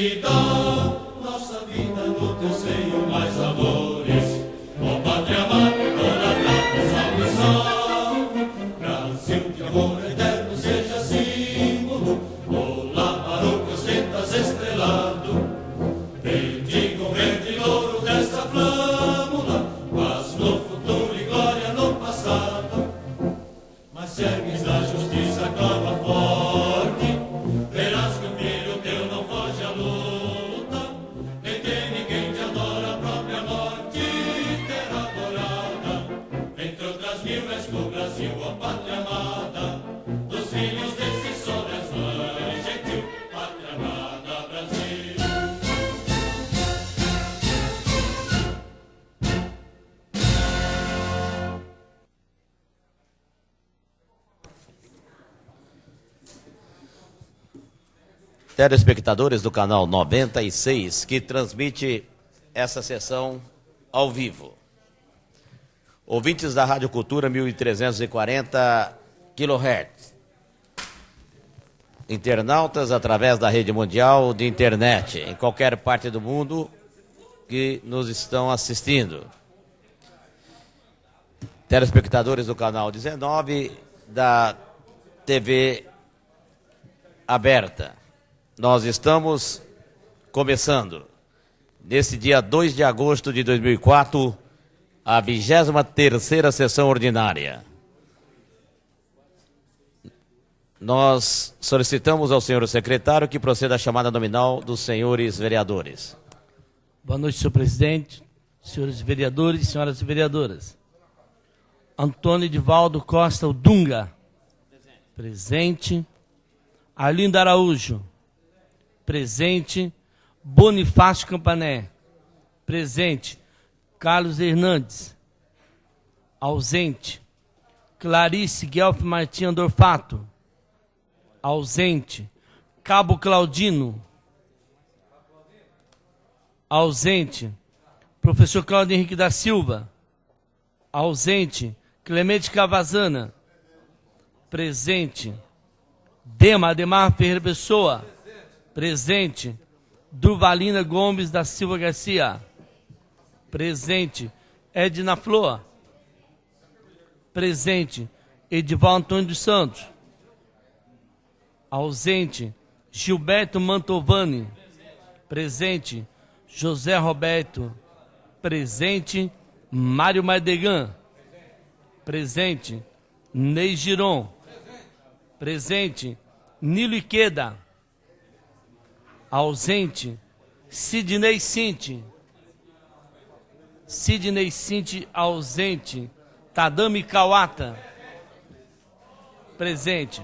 vida, nossa vida no teu seio mais amores. Ó pátria amada, idolatrada, salve, salve. Brasil de amor eterno seja símbolo, olá para o que ostentas estrelado. Bendigo verde e louro dessa flâmula, paz no futuro e glória no passado. Mas se ergues da justiça clava forte, verás que o filho teu não foge à luta. Nem tem ninguém te adora, a própria morte terá adorada. Entre outras mil és do Brasil, a pátria amada, dos filhos desse sol és mãe gentil, pátria amada Brasil. Telespectadores do canal 96, que transmite essa sessão ao vivo. Ouvintes da Rádio Cultura 1340 kHz. Internautas através da rede mundial de internet, em qualquer parte do mundo que nos estão assistindo. Telespectadores do canal 19 da TV aberta. Nós estamos começando, nesse dia 2 de agosto de 2004, a 23ª sessão ordinária. Nós solicitamos ao senhor secretário que proceda à chamada nominal dos senhores vereadores. Boa noite, senhor presidente, senhores vereadores e senhoras vereadoras. Antônio Edivaldo Costa Odunga. Presente. Arlindo Araújo. Presente. Bonifácio Campané. Presente. Carlos Hernandes. Ausente. Clarice Guelph Martim Andorfato. Ausente. Cabo Claudino. Ausente. Professor Cláudio Henrique da Silva. Ausente. Clemente Cavazana. Presente. Ademar Ferreira Pessoa. Presente. Durvalina Gomes da Silva Garcia. Presente. Edna Flor. Presente. Edivaldo Antônio dos Santos. Ausente. Gilberto Mantovani. Presente. José Roberto. Presente. Mário Mardegan. Presente. Ney Giron. Presente. Nilo Iqueda. Ausente. Sidney Cinti. Sidney Cinti ausente. Tadami Kawata. Presente.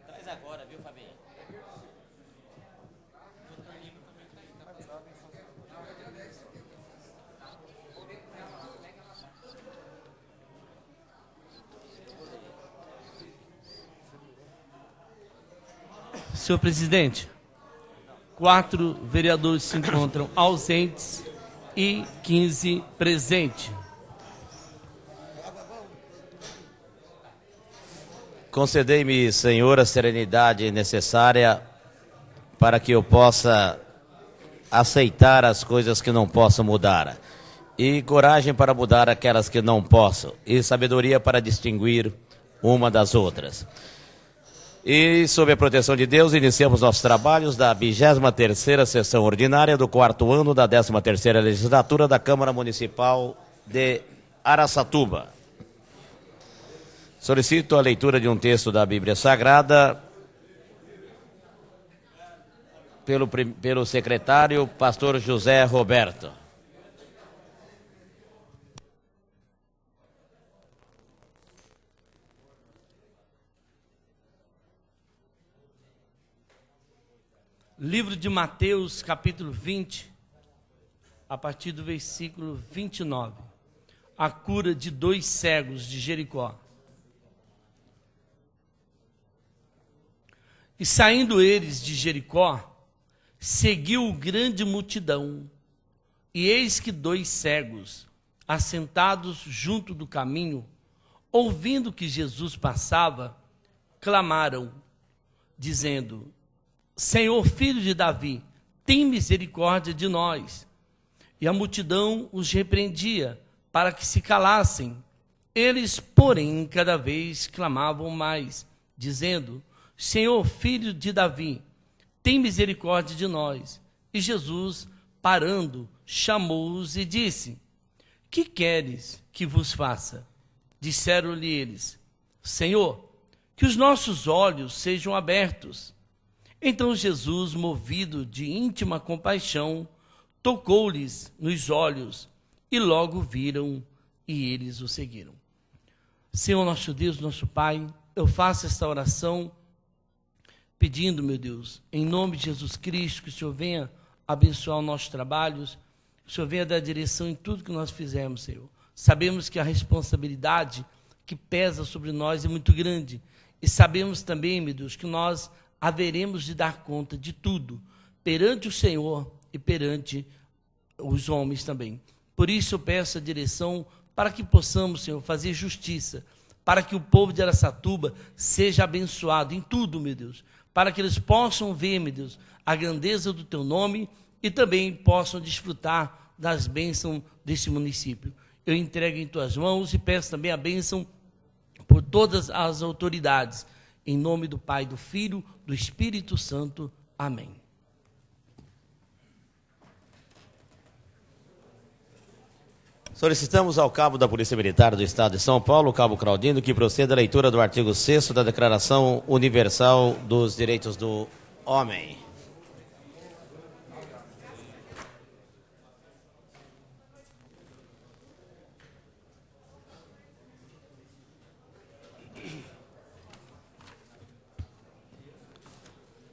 Traz agora, viu, Fabinho? Senhor presidente, 4 vereadores se encontram ausentes e 15 presentes. Concedei-me, Senhor, a serenidade necessária para que eu possa aceitar as coisas que não posso mudar, e coragem para mudar aquelas que não posso, e sabedoria para distinguir uma das outras. E, sob a proteção de Deus, iniciamos nossos trabalhos da 23ª sessão ordinária do 4º ano da 13ª legislatura da Câmara Municipal de Araçatuba. Solicito a leitura de um texto da Bíblia Sagrada pelo secretário, pastor José Roberto. Livro de Mateus, capítulo 20, a partir do versículo 29. A cura de 2 cegos de Jericó. E saindo eles de Jericó, seguiu grande multidão, e eis que 2 cegos, assentados junto do caminho, ouvindo que Jesus passava, clamaram, dizendo: Senhor, filho de Davi, tem misericórdia de nós. E a multidão os repreendia, para que se calassem. Eles, porém, cada vez clamavam mais, dizendo: Senhor, filho de Davi, tem misericórdia de nós. E Jesus, parando, chamou-os e disse: Que queres que vos faça? Disseram-lhe eles: Senhor, que os nossos olhos sejam abertos. Então Jesus, movido de íntima compaixão, tocou-lhes nos olhos, e logo viram, e eles o seguiram. Senhor nosso Deus, nosso Pai, eu faço esta oração pedindo, meu Deus, em nome de Jesus Cristo, que o Senhor venha abençoar os nossos trabalhos, que o Senhor venha dar direção em tudo que nós fizermos, Senhor. Sabemos que a responsabilidade que pesa sobre nós é muito grande, e sabemos também, meu Deus, que nós haveremos de dar conta de tudo, perante o Senhor e perante os homens também. Por isso eu peço a direção para que possamos, Senhor, fazer justiça, para que o povo de Araçatuba seja abençoado em tudo, meu Deus, para que eles possam ver, meu Deus, a grandeza do Teu nome e também possam desfrutar das bênçãos desse município. Eu entrego em Tuas mãos e peço também a bênção por todas as autoridades, em nome do Pai, do Filho, do Espírito Santo. Amém. Solicitamos ao Cabo da Polícia Militar do Estado de São Paulo, Cabo Claudino, que proceda à leitura do artigo 6º da Declaração Universal dos Direitos do Homem.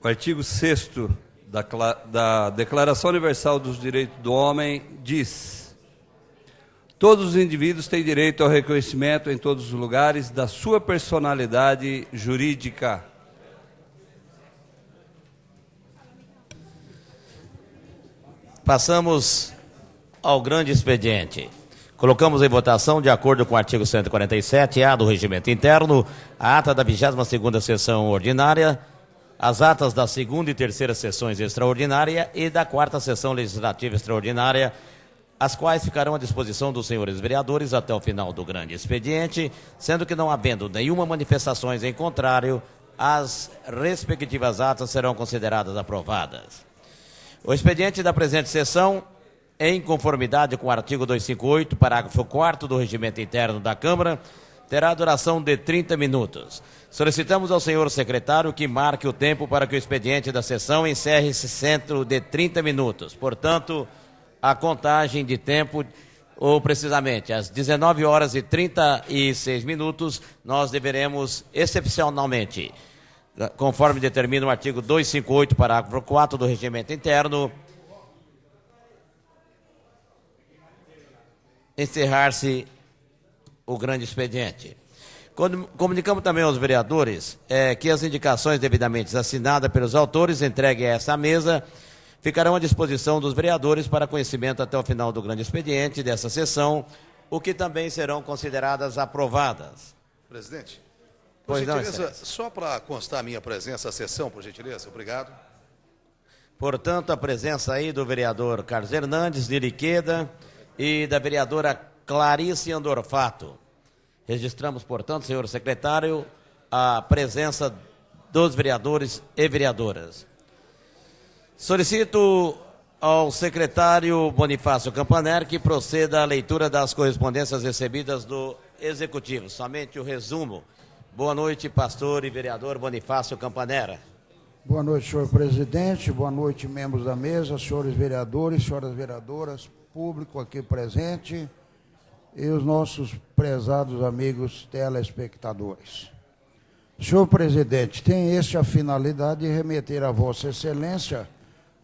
O artigo 6º da Declaração Universal dos Direitos do Homem diz: todos os indivíduos têm direito ao reconhecimento em todos os lugares da sua personalidade jurídica. Passamos ao grande expediente. Colocamos em votação, de acordo com o artigo 147-A do Regimento Interno, a ata da 22ª Sessão Ordinária, as atas da 2ª e 3ª Sessões Extraordinária e da 4ª Sessão Legislativa Extraordinária, as quais ficarão à disposição dos senhores vereadores até o final do grande expediente, sendo que não havendo nenhuma manifestação em contrário, as respectivas atas serão consideradas aprovadas. O expediente da presente sessão, em conformidade com o artigo 258, parágrafo 4º do Regimento Interno da Câmara, terá duração de 30 minutos. Solicitamos ao senhor secretário que marque o tempo para que o expediente da sessão encerre-se dentro de 30 minutos. Portanto, a contagem de tempo, ou precisamente às 19h36, nós deveremos, excepcionalmente, conforme determina o artigo 258, parágrafo 4º do Regimento Interno, encerrar-se o grande expediente. Comunicamos também aos vereadores que as indicações devidamente assinadas pelos autores entregues a essa mesa ficarão à disposição dos vereadores para conhecimento até o final do grande expediente dessa sessão, o que também serão consideradas aprovadas. Presidente, Pois por não, gentileza, excelência. só para constar a minha presença à sessão, por gentileza, obrigado. Portanto, a presença aí do vereador Carlos Hernandes, de Iriqueda, e da vereadora Clarice Andorfato. Registramos, portanto, senhor secretário, a presença dos vereadores e vereadoras. Solicito ao secretário Bonifácio Campaner que proceda à leitura das correspondências recebidas do Executivo. Somente o resumo. Boa noite, pastor e vereador Bonifácio Campaner. Boa noite, senhor presidente. Boa noite, membros da mesa, senhores vereadores, senhoras vereadoras, público aqui presente e os nossos prezados amigos telespectadores. Senhor presidente, tem a finalidade de remeter a Vossa Excelência,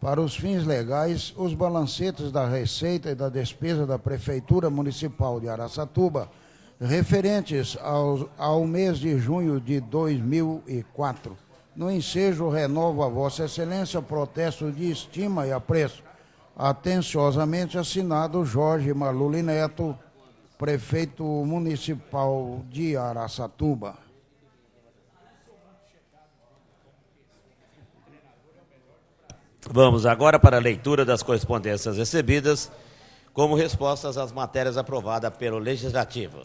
para os fins legais, os balancetes da receita e da despesa da Prefeitura Municipal de Araçatuba, referentes ao mês de junho de 2004, No ensejo, renovo a Vossa Excelência protesto de estima e apreço. Atenciosamente assinado Jorge Maluli Neto, prefeito municipal de Araçatuba. Vamos agora para a leitura das correspondências recebidas como respostas às matérias aprovadas pelo Legislativo.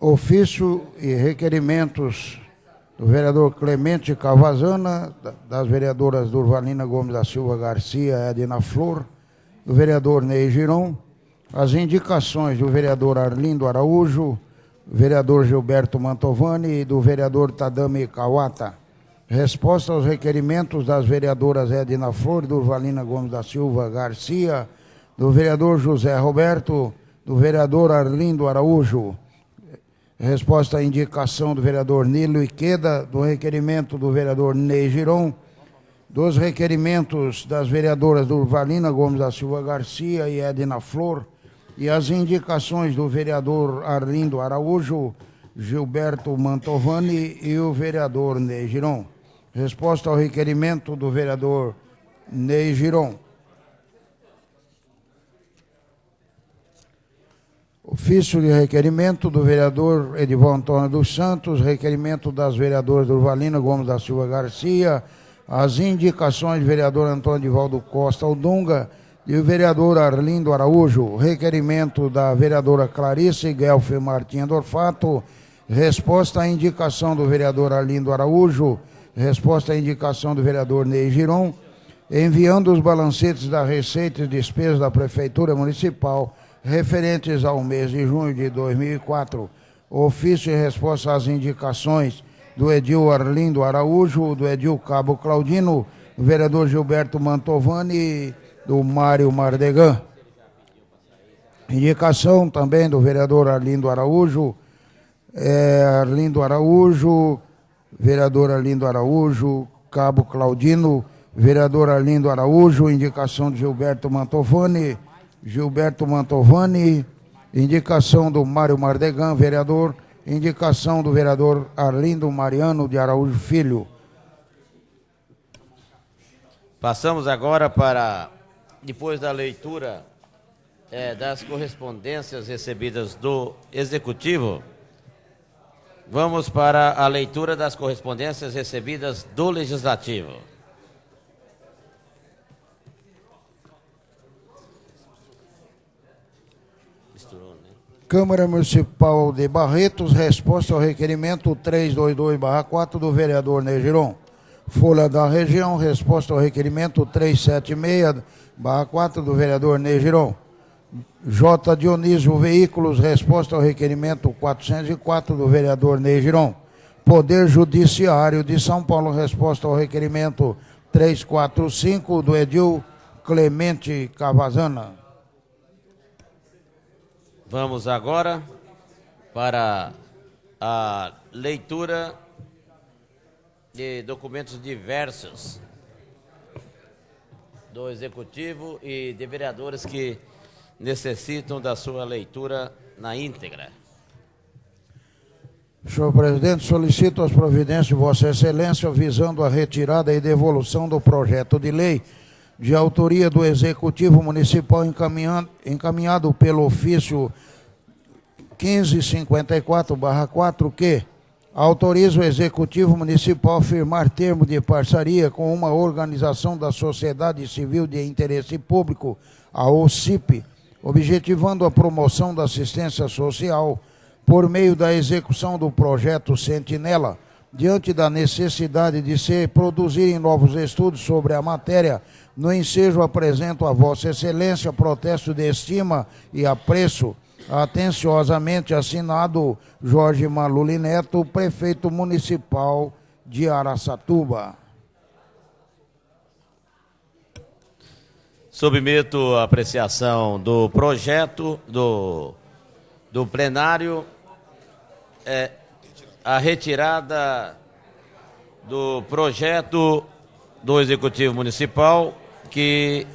Ofício e requerimentos do vereador Clemente Cavazana, das vereadoras Durvalina Gomes da Silva Garcia e Edna Flor, do vereador Ney Giron, as indicações do vereador Arlindo Araújo, do vereador Gilberto Mantovani e do vereador Tadami Kawata. Resposta aos requerimentos das vereadoras Edna Flor e Durvalina Gomes da Silva Garcia, do vereador José Roberto, do vereador Arlindo Araújo. Resposta à indicação do vereador Nilo Iqueda, do requerimento do vereador Ney Giron, dos requerimentos das vereadoras Durvalina Gomes da Silva Garcia e Edna Flor, e as indicações do vereador Arlindo Araújo, Gilberto Mantovani e o vereador Ney Giron. Resposta ao requerimento do vereador Ney Giron. Ofício de requerimento do vereador Edival Antônio dos Santos, requerimento das vereadoras Durvalina Gomes da Silva Garcia, as indicações do vereador Antônio Edivaldo Costa Odunga e o vereador Arlindo Araújo, requerimento da vereadora Clarice Guelfi Martins Dorfato, resposta à indicação do vereador Arlindo Araújo, resposta à indicação do vereador Ney Giron, enviando os balancetes da receita e despesas da Prefeitura Municipal referentes ao mês de junho de 2004, ofício e resposta às indicações do edil Arlindo Araújo, do edil Cabo Claudino, do vereador Gilberto Mantovani e do Mário Mardegan. Indicação também do vereador Arlindo Araújo, vereador Arlindo Araújo, Cabo Claudino, vereador Arlindo Araújo, indicação de Gilberto Mantovani, indicação do Mário Mardegan, vereador, indicação do vereador Arlindo Mariano de Araújo Filho. Passamos agora para, depois da leitura das correspondências recebidas do Executivo, vamos para a leitura das correspondências recebidas do Legislativo. Câmara Municipal de Barretos, resposta ao requerimento 322/4 do vereador Ney Giron. Folha da Região, resposta ao requerimento 376/4 do vereador Ney Giron. J. Dionísio Veículos, resposta ao requerimento 404 do vereador Ney Giron. Poder Judiciário de São Paulo, resposta ao requerimento 345 do edil Clemente Cavazana. Vamos agora para a leitura de documentos diversos do Executivo e de vereadores que necessitam da sua leitura na íntegra. Senhor presidente, solicito as providências de Vossa Excelência visando a retirada e devolução do projeto de lei de autoria do Executivo Municipal encaminhado pelo ofício 1554/4, que autoriza o Executivo Municipal a firmar termo de parceria com uma organização da sociedade civil de interesse público, a OCIP, objetivando a promoção da assistência social por meio da execução do projeto Sentinela, diante da necessidade de se produzirem novos estudos sobre a matéria. No ensejo apresento a Vossa Excelência protesto de estima e apreço, atenciosamente assinado Jorge Maluli Neto, prefeito municipal de Araçatuba. Submeto a apreciação do projeto do plenário, a retirada do projeto do Executivo Municipal que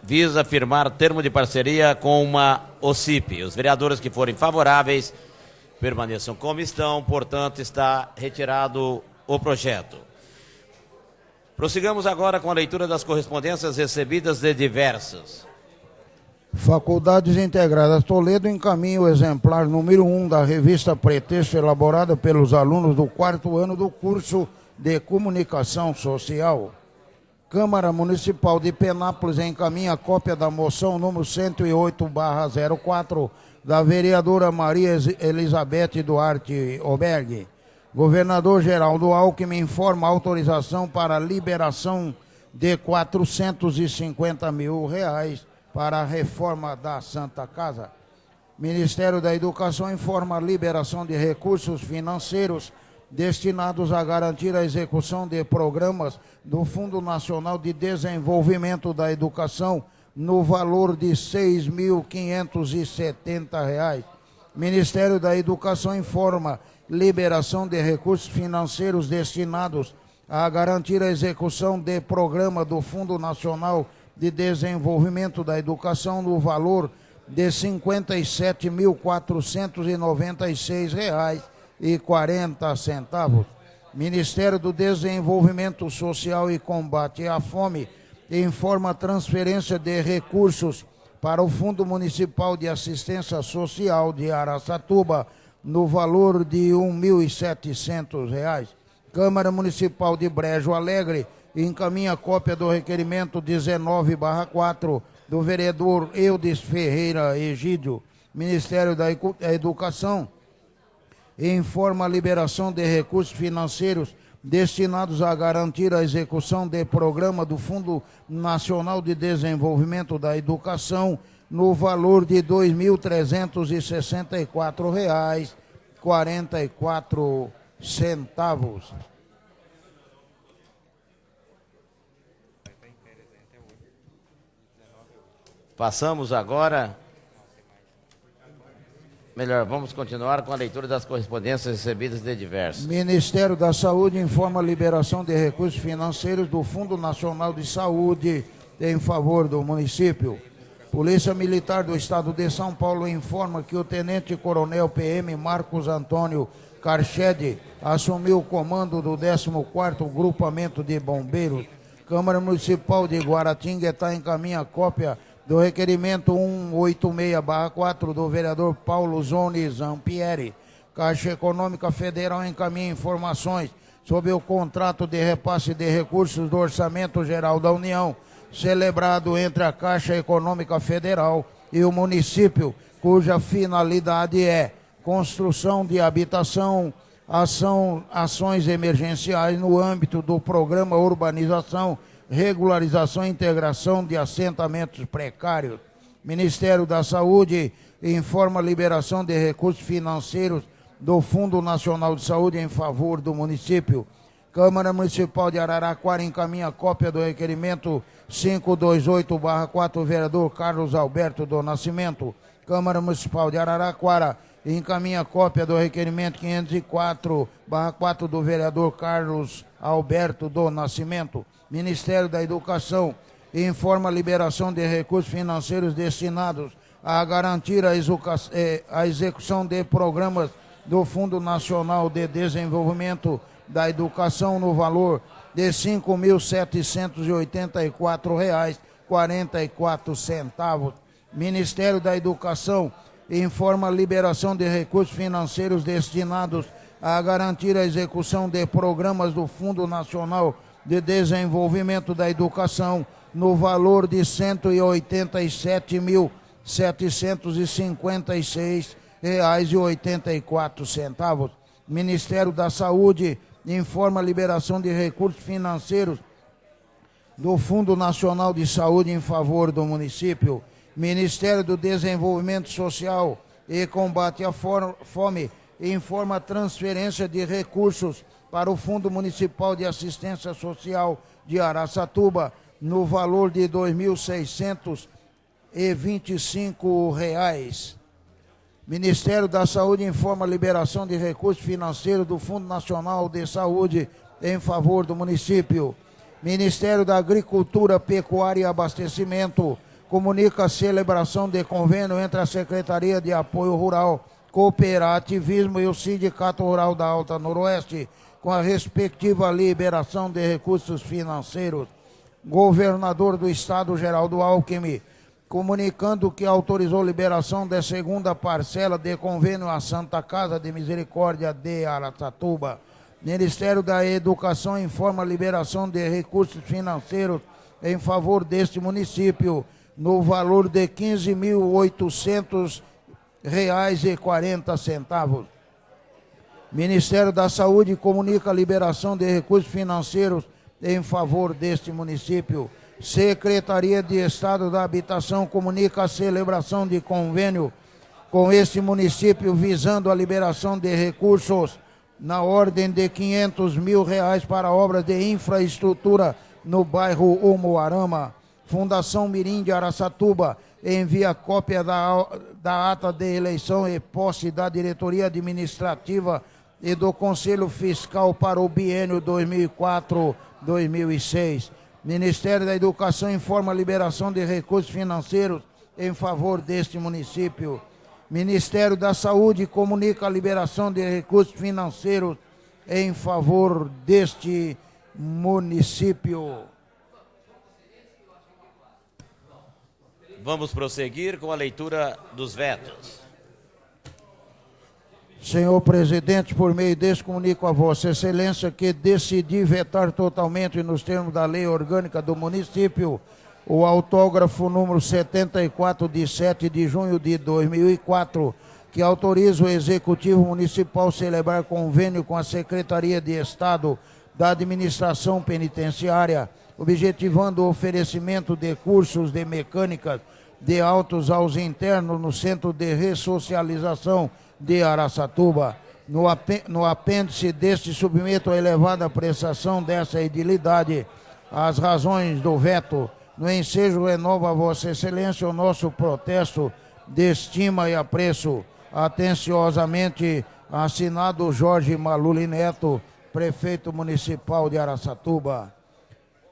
visa firmar termo de parceria com uma OCIP. Os vereadores que forem favoráveis permaneçam como estão, portanto, está retirado o projeto. Prossigamos agora com a leitura das correspondências recebidas de diversas. Faculdades Integradas Toledo encaminha o exemplar número 1 da revista Pretexto, elaborada pelos alunos do 4º ano do curso de Comunicação Social. Câmara Municipal de Penápolis encaminha cópia da moção número 108/04 da vereadora Maria Elizabeth Duarte Oberg. Governador Geraldo Alckmin informa a autorização para a liberação de R$450 mil para a reforma da Santa Casa. Ministério da Educação informa a liberação de recursos financeiros destinados a garantir a execução de programas do Fundo Nacional de Desenvolvimento da Educação no valor de R$ 6.570. Ministério da Educação informa liberação de recursos financeiros destinados a garantir a execução de programa do Fundo Nacional de Desenvolvimento da Educação no valor de R$ 57.496,40. Ministério do Desenvolvimento Social e Combate à Fome informa a transferência de recursos para o Fundo Municipal de Assistência Social de Araçatuba no valor de R$ 1.700. Câmara Municipal de Brejo Alegre encaminha cópia do requerimento 19/4 do vereador Eudes Ferreira Egídio. Ministério da Educação informa a liberação de recursos financeiros destinados a garantir a execução de programa do Fundo Nacional de Desenvolvimento da Educação no valor de R$ 2.364,44. Passamos agora... vamos continuar com a leitura das correspondências recebidas de diversos. Ministério da Saúde informa a liberação de recursos financeiros do Fundo Nacional de Saúde em favor do município. Polícia Militar do Estado de São Paulo informa que o Tenente-Coronel PM Marcos Antônio Carchede assumiu o comando do 14º Grupamento de Bombeiros. Câmara Municipal de Guaratinguetá encaminha cópia do requerimento 186/4 do vereador Paulo Zoni Zampieri. Caixa Econômica Federal encaminha informações sobre o contrato de repasse de recursos do Orçamento Geral da União, celebrado entre a Caixa Econômica Federal e o município, cuja finalidade é construção de habitação, ações emergenciais no âmbito do programa Urbanização, Regularização e Integração de Assentamentos Precários. Ministério da Saúde informa a liberação de recursos financeiros do Fundo Nacional de Saúde em favor do município. Câmara Municipal de Araraquara encaminha cópia do requerimento 528/4, vereador Carlos Alberto do Nascimento. Câmara Municipal de Araraquara encaminha cópia do requerimento 504/4 do vereador Carlos Alberto do Nascimento. Ministério da Educação informa a liberação de recursos financeiros destinados a garantir a execução de programas do Fundo Nacional de Desenvolvimento da Educação no valor de R$ 5.784,44. Ministério da Educação informa a liberação de recursos financeiros destinados a garantir a execução de programas do Fundo Nacional de Desenvolvimento da Educação no valor de R$ 187.756,84. Ministério da Saúde informa a liberação de recursos financeiros do Fundo Nacional de Saúde em favor do município. Ministério do Desenvolvimento Social e Combate à Fome informa a transferência de recursos para o Fundo Municipal de Assistência Social de Araçatuba no valor de R$ 2.625. Ministério da Saúde informa a liberação de recursos financeiros do Fundo Nacional de Saúde em favor do município. Ministério da Agricultura, Pecuária e Abastecimento comunica a celebração de convênio entre a Secretaria de Apoio Rural, Cooperativismo e o Sindicato Rural da Alta Noroeste, com a respectiva liberação de recursos financeiros. Governador do Estado, Geraldo Alckmin, comunicando que autorizou liberação da segunda parcela de convênio à Santa Casa de Misericórdia de Araçatuba. Ministério da Educação informa a liberação de recursos financeiros em favor deste município, no valor de R$ 15.800,40. Ministério da Saúde comunica a liberação de recursos financeiros em favor deste município. Secretaria de Estado da Habitação comunica a celebração de convênio com este município visando a liberação de recursos na ordem de R$ 500 mil para obras de infraestrutura no bairro Umuarama. Fundação Mirim de Araçatuba envia cópia da ata de eleição e posse da diretoria administrativa e do Conselho Fiscal para o biênio 2004-2006. Ministério da Educação informa a liberação de recursos financeiros em favor deste município. Ministério da Saúde comunica a liberação de recursos financeiros em favor deste município. Vamos prosseguir com a leitura dos vetos. Senhor presidente, por meio desse comunico a Vossa Excelência que decidi vetar totalmente nos termos da lei orgânica do município o autógrafo número 74 de 7 de junho de 2004, que autoriza o Executivo Municipal a celebrar convênio com a Secretaria de Estado da Administração Penitenciária, objetivando o oferecimento de cursos de mecânica de autos aos internos no Centro de Ressocialização de Araçatuba. No apêndice deste submeto a elevada apreciação dessa edilidade as razões do veto. No ensejo renova a Vossa Excelência o nosso protesto de estima e apreço. Atenciosamente assinado Jorge Maluli Neto, Prefeito Municipal de Araçatuba.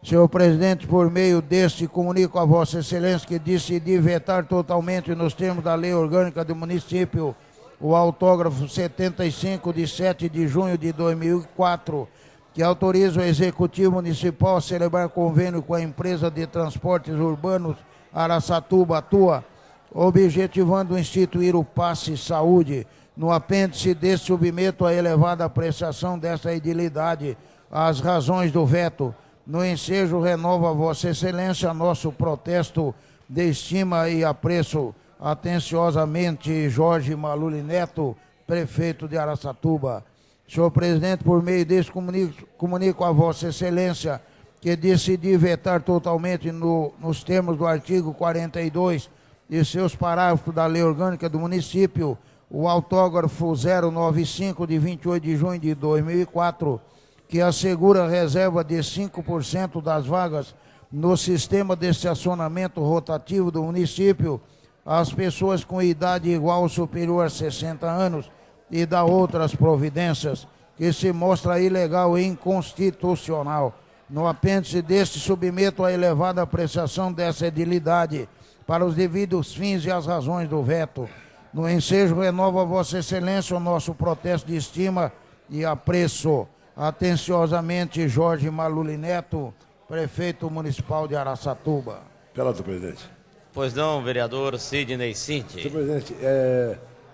Senhor presidente, por meio deste comunico a Vossa Excelência que decidi vetar totalmente nos termos da lei orgânica do município o autógrafo 75 de 7 de junho de 2004, que autoriza o Executivo Municipal a celebrar convênio com a empresa de transportes urbanos Araçatuba Atua, objetivando instituir o Passe Saúde. No apêndice deste submeto a elevada apreciação dessa edilidade as razões do veto. No ensejo renova a Vossa Excelência nosso protesto de estima e apreço. Atenciosamente, Jorge Maluli Neto, Prefeito de Araçatuba. Senhor presidente, por meio desse comunico a Vossa Excelência que decidi vetar totalmente nos termos do artigo 42 e seus parágrafos da Lei Orgânica do Município o autógrafo 095 de 28 de junho de 2004, que assegura a reserva de 5% das vagas no sistema de estacionamento rotativo do município às pessoas com idade igual ou superior a 60 anos e da outras providências, que se mostra ilegal e inconstitucional. No apêndice deste submeto a elevada apreciação dessa edilidade para os devidos fins e as razões do veto. No ensejo renova a Vossa Excelência o nosso protesto de estima e apreço. Atenciosamente, Jorge Maluli Neto, Prefeito Municipal de Araçatuba. Pelota, presidente. Pois não, vereador Sidney Cinti. Senhor presidente,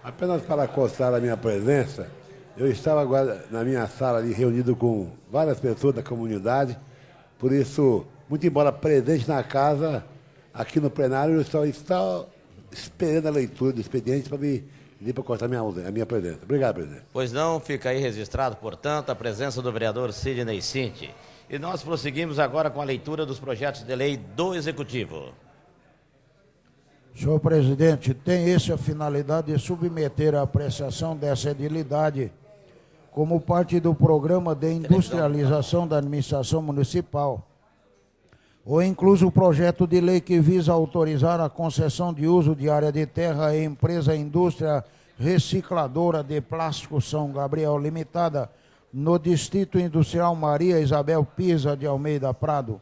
apenas para constar a minha presença, eu estava agora na minha sala ali reunido com várias pessoas da comunidade, por isso, muito embora presente na casa, aqui no plenário, eu só estava esperando a leitura do expediente para me ir para constar a minha presença. Obrigado, presidente. Pois não, fica aí registrado, portanto, a presença do vereador Sidney Cinti. E nós prosseguimos agora com a leitura dos projetos de lei do Executivo. Senhor presidente, tem esse a finalidade de submeter a apreciação dessa edilidade como parte do programa de industrialização da administração municipal, ou incluso o projeto de lei que visa autorizar a concessão de uso de área de terra à empresa Indústria Recicladora de Plástico São Gabriel Limitada, no Distrito Industrial Maria Isabel Pisa de Almeida Prado.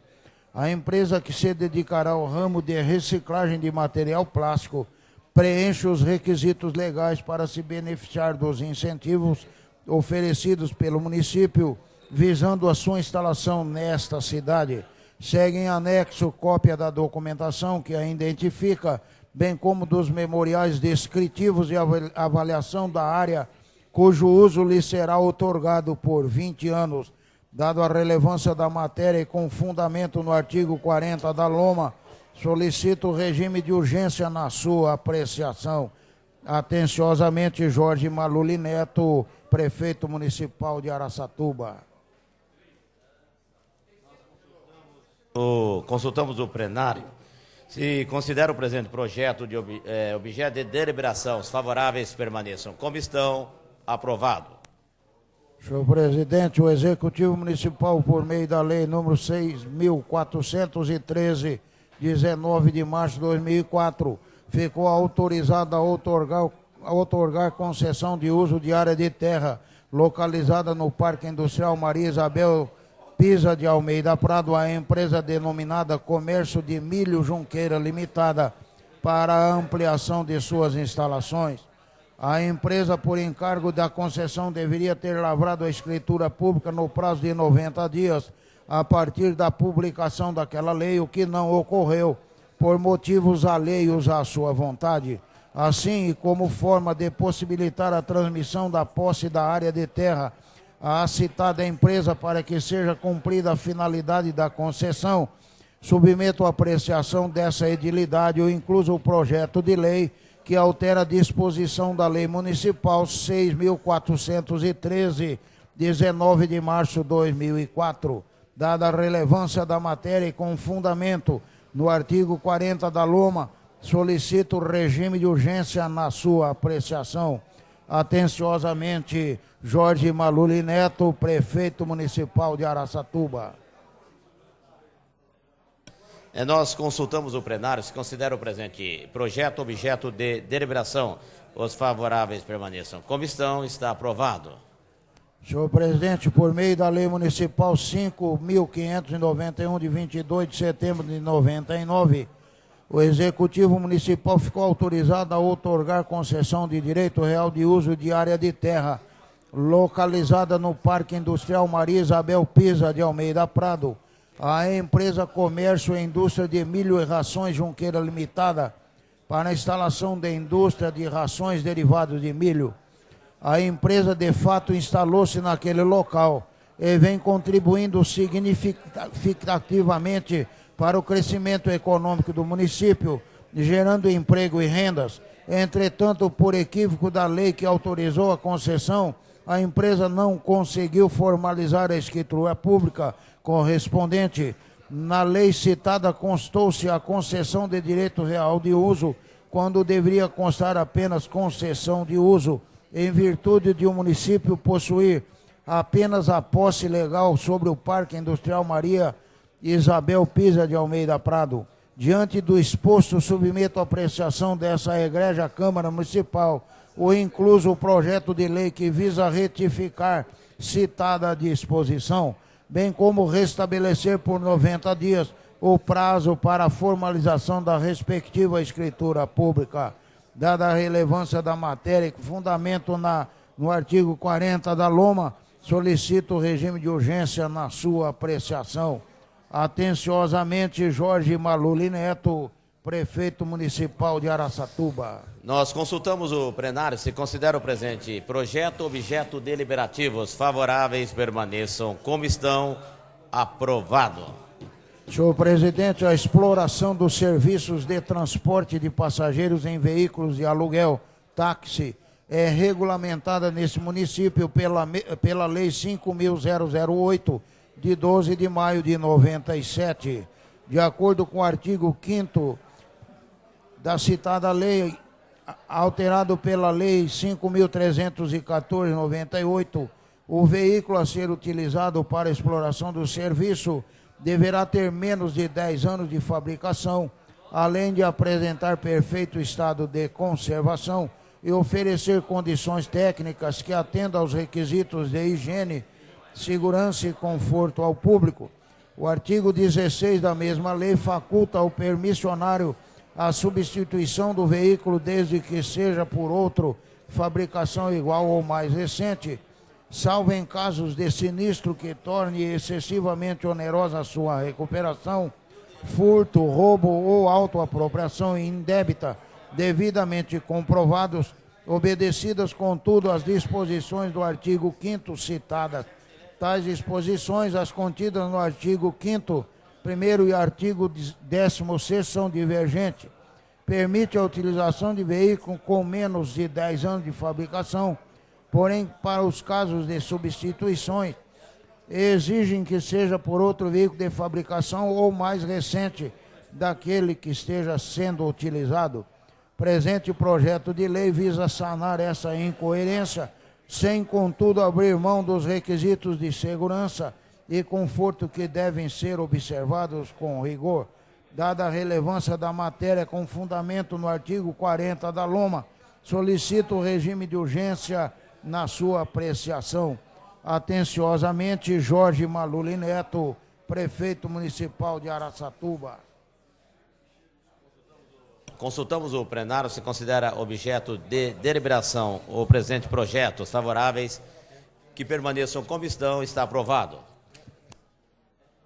A empresa, que se dedicará ao ramo de reciclagem de material plástico, preenche os requisitos legais para se beneficiar dos incentivos oferecidos pelo município, visando a sua instalação nesta cidade. Segue em anexo cópia da documentação que a identifica, bem como dos memoriais descritivos e avaliação da área, cujo uso lhe será outorgado por 20 anos. Dado a relevância da matéria e com fundamento no artigo 40 da LOMA, solicito o regime de urgência na sua apreciação. Atenciosamente, Jorge Maluli Neto, prefeito municipal de Araçatuba. Consultamos o plenário. Se considera o presente projeto de objeto de deliberação, os favoráveis permaneçam como estão. Aprovado. Senhor presidente, o Executivo Municipal, por meio da Lei número 6.413, 19 de março de 2004, ficou autorizado a outorgar concessão de uso de área de terra localizada no Parque Industrial Maria Isabel Pisa de Almeida Prado à empresa denominada Comércio de Milho Junqueira Limitada para a ampliação de suas instalações. A empresa, por encargo da concessão, deveria ter lavrado a escritura pública no prazo de 90 dias, a partir da publicação daquela lei, o que não ocorreu, por motivos alheios à sua vontade. Assim, e como forma de possibilitar a transmissão da posse da área de terra à citada empresa para que seja cumprida a finalidade da concessão, submeto à apreciação dessa edilidade o incluso o projeto de lei que altera a disposição da Lei Municipal 6.413, 19 de março de 2004. Dada a relevância da matéria e com fundamento no artigo 40 da LOMA, solicito o regime de urgência na sua apreciação. Atenciosamente, Jorge Maluli Neto, prefeito municipal de Araçatuba. Nós consultamos o plenário. Se considera o presente projeto objeto de deliberação, os favoráveis permaneçam como estão. Está aprovado. Senhor presidente, por meio da Lei Municipal 5.591, de 22 de setembro de 99, o Executivo Municipal ficou autorizado a outorgar concessão de direito real de uso de área de terra localizada no Parque Industrial Maria Isabel Pisa de Almeida Prado, a empresa Comércio e Indústria de Milho e Rações Junqueira Limitada para a instalação da indústria de rações derivadas de milho. A empresa de fato instalou-se naquele local e vem contribuindo significativamente para o crescimento econômico do município, gerando emprego e rendas. Entretanto, por equívoco da lei que autorizou a concessão, a empresa não conseguiu formalizar a escritura pública correspondente. Na lei citada constou-se a concessão de direito real de uso, quando deveria constar apenas concessão de uso, em virtude de o município possuir apenas a posse legal sobre o Parque Industrial Maria Isabel Pisa de Almeida Prado. Diante do exposto, submeto a apreciação dessa egrégia Câmara Municipal o incluso projeto de lei que visa retificar citada disposição, bem como restabelecer por 90 dias o prazo para a formalização da respectiva escritura pública. Dada a relevância da matéria e fundamento no artigo 40 da LOMA, solicito o regime de urgência na sua apreciação. Atenciosamente, Jorge Maluli Neto, prefeito municipal de Araçatuba. Nós consultamos o plenário. Se considera o presente projeto objeto deliberativo, os favoráveis permaneçam como estão. Aprovado. Senhor presidente, a exploração dos serviços de transporte de passageiros em veículos de aluguel, táxi, é regulamentada nesse município pela Lei 5.008, de 12 de maio de 97. De acordo com o artigo 5º da citada lei, alterado pela Lei 5.314, 98, o veículo a ser utilizado para a exploração do serviço deverá ter menos de 10 anos de fabricação, além de apresentar perfeito estado de conservação e oferecer condições técnicas que atendam aos requisitos de higiene segurança e conforto ao público. O artigo 16 da mesma lei faculta ao permissionário a substituição do veículo desde que seja por outro fabricação igual ou mais recente, salvo em casos de sinistro que torne excessivamente onerosa a sua recuperação, furto, roubo ou autoapropriação indébita devidamente comprovados, obedecidas, contudo, as disposições do artigo 5º citadas. Tais disposições, as contidas no artigo 5º, 1º e artigo 16º são divergentes. Permite a utilização de veículo com menos de 10 anos de fabricação, porém, para os casos de substituições, exigem que seja por outro veículo de fabricação ou mais recente daquele que esteja sendo utilizado. Presente projeto de lei visa sanar essa incoerência, sem, contudo, abrir mão dos requisitos de segurança e conforto que devem ser observados com rigor. Dada a relevância da matéria com fundamento no artigo 40 da LOMA, solicito o regime de urgência na sua apreciação. Atenciosamente, Jorge Maluli Neto, Prefeito Municipal de Araçatuba. Consultamos o plenário, se considera objeto de deliberação o presente projeto. Os favoráveis que permaneçam como estão, está aprovado.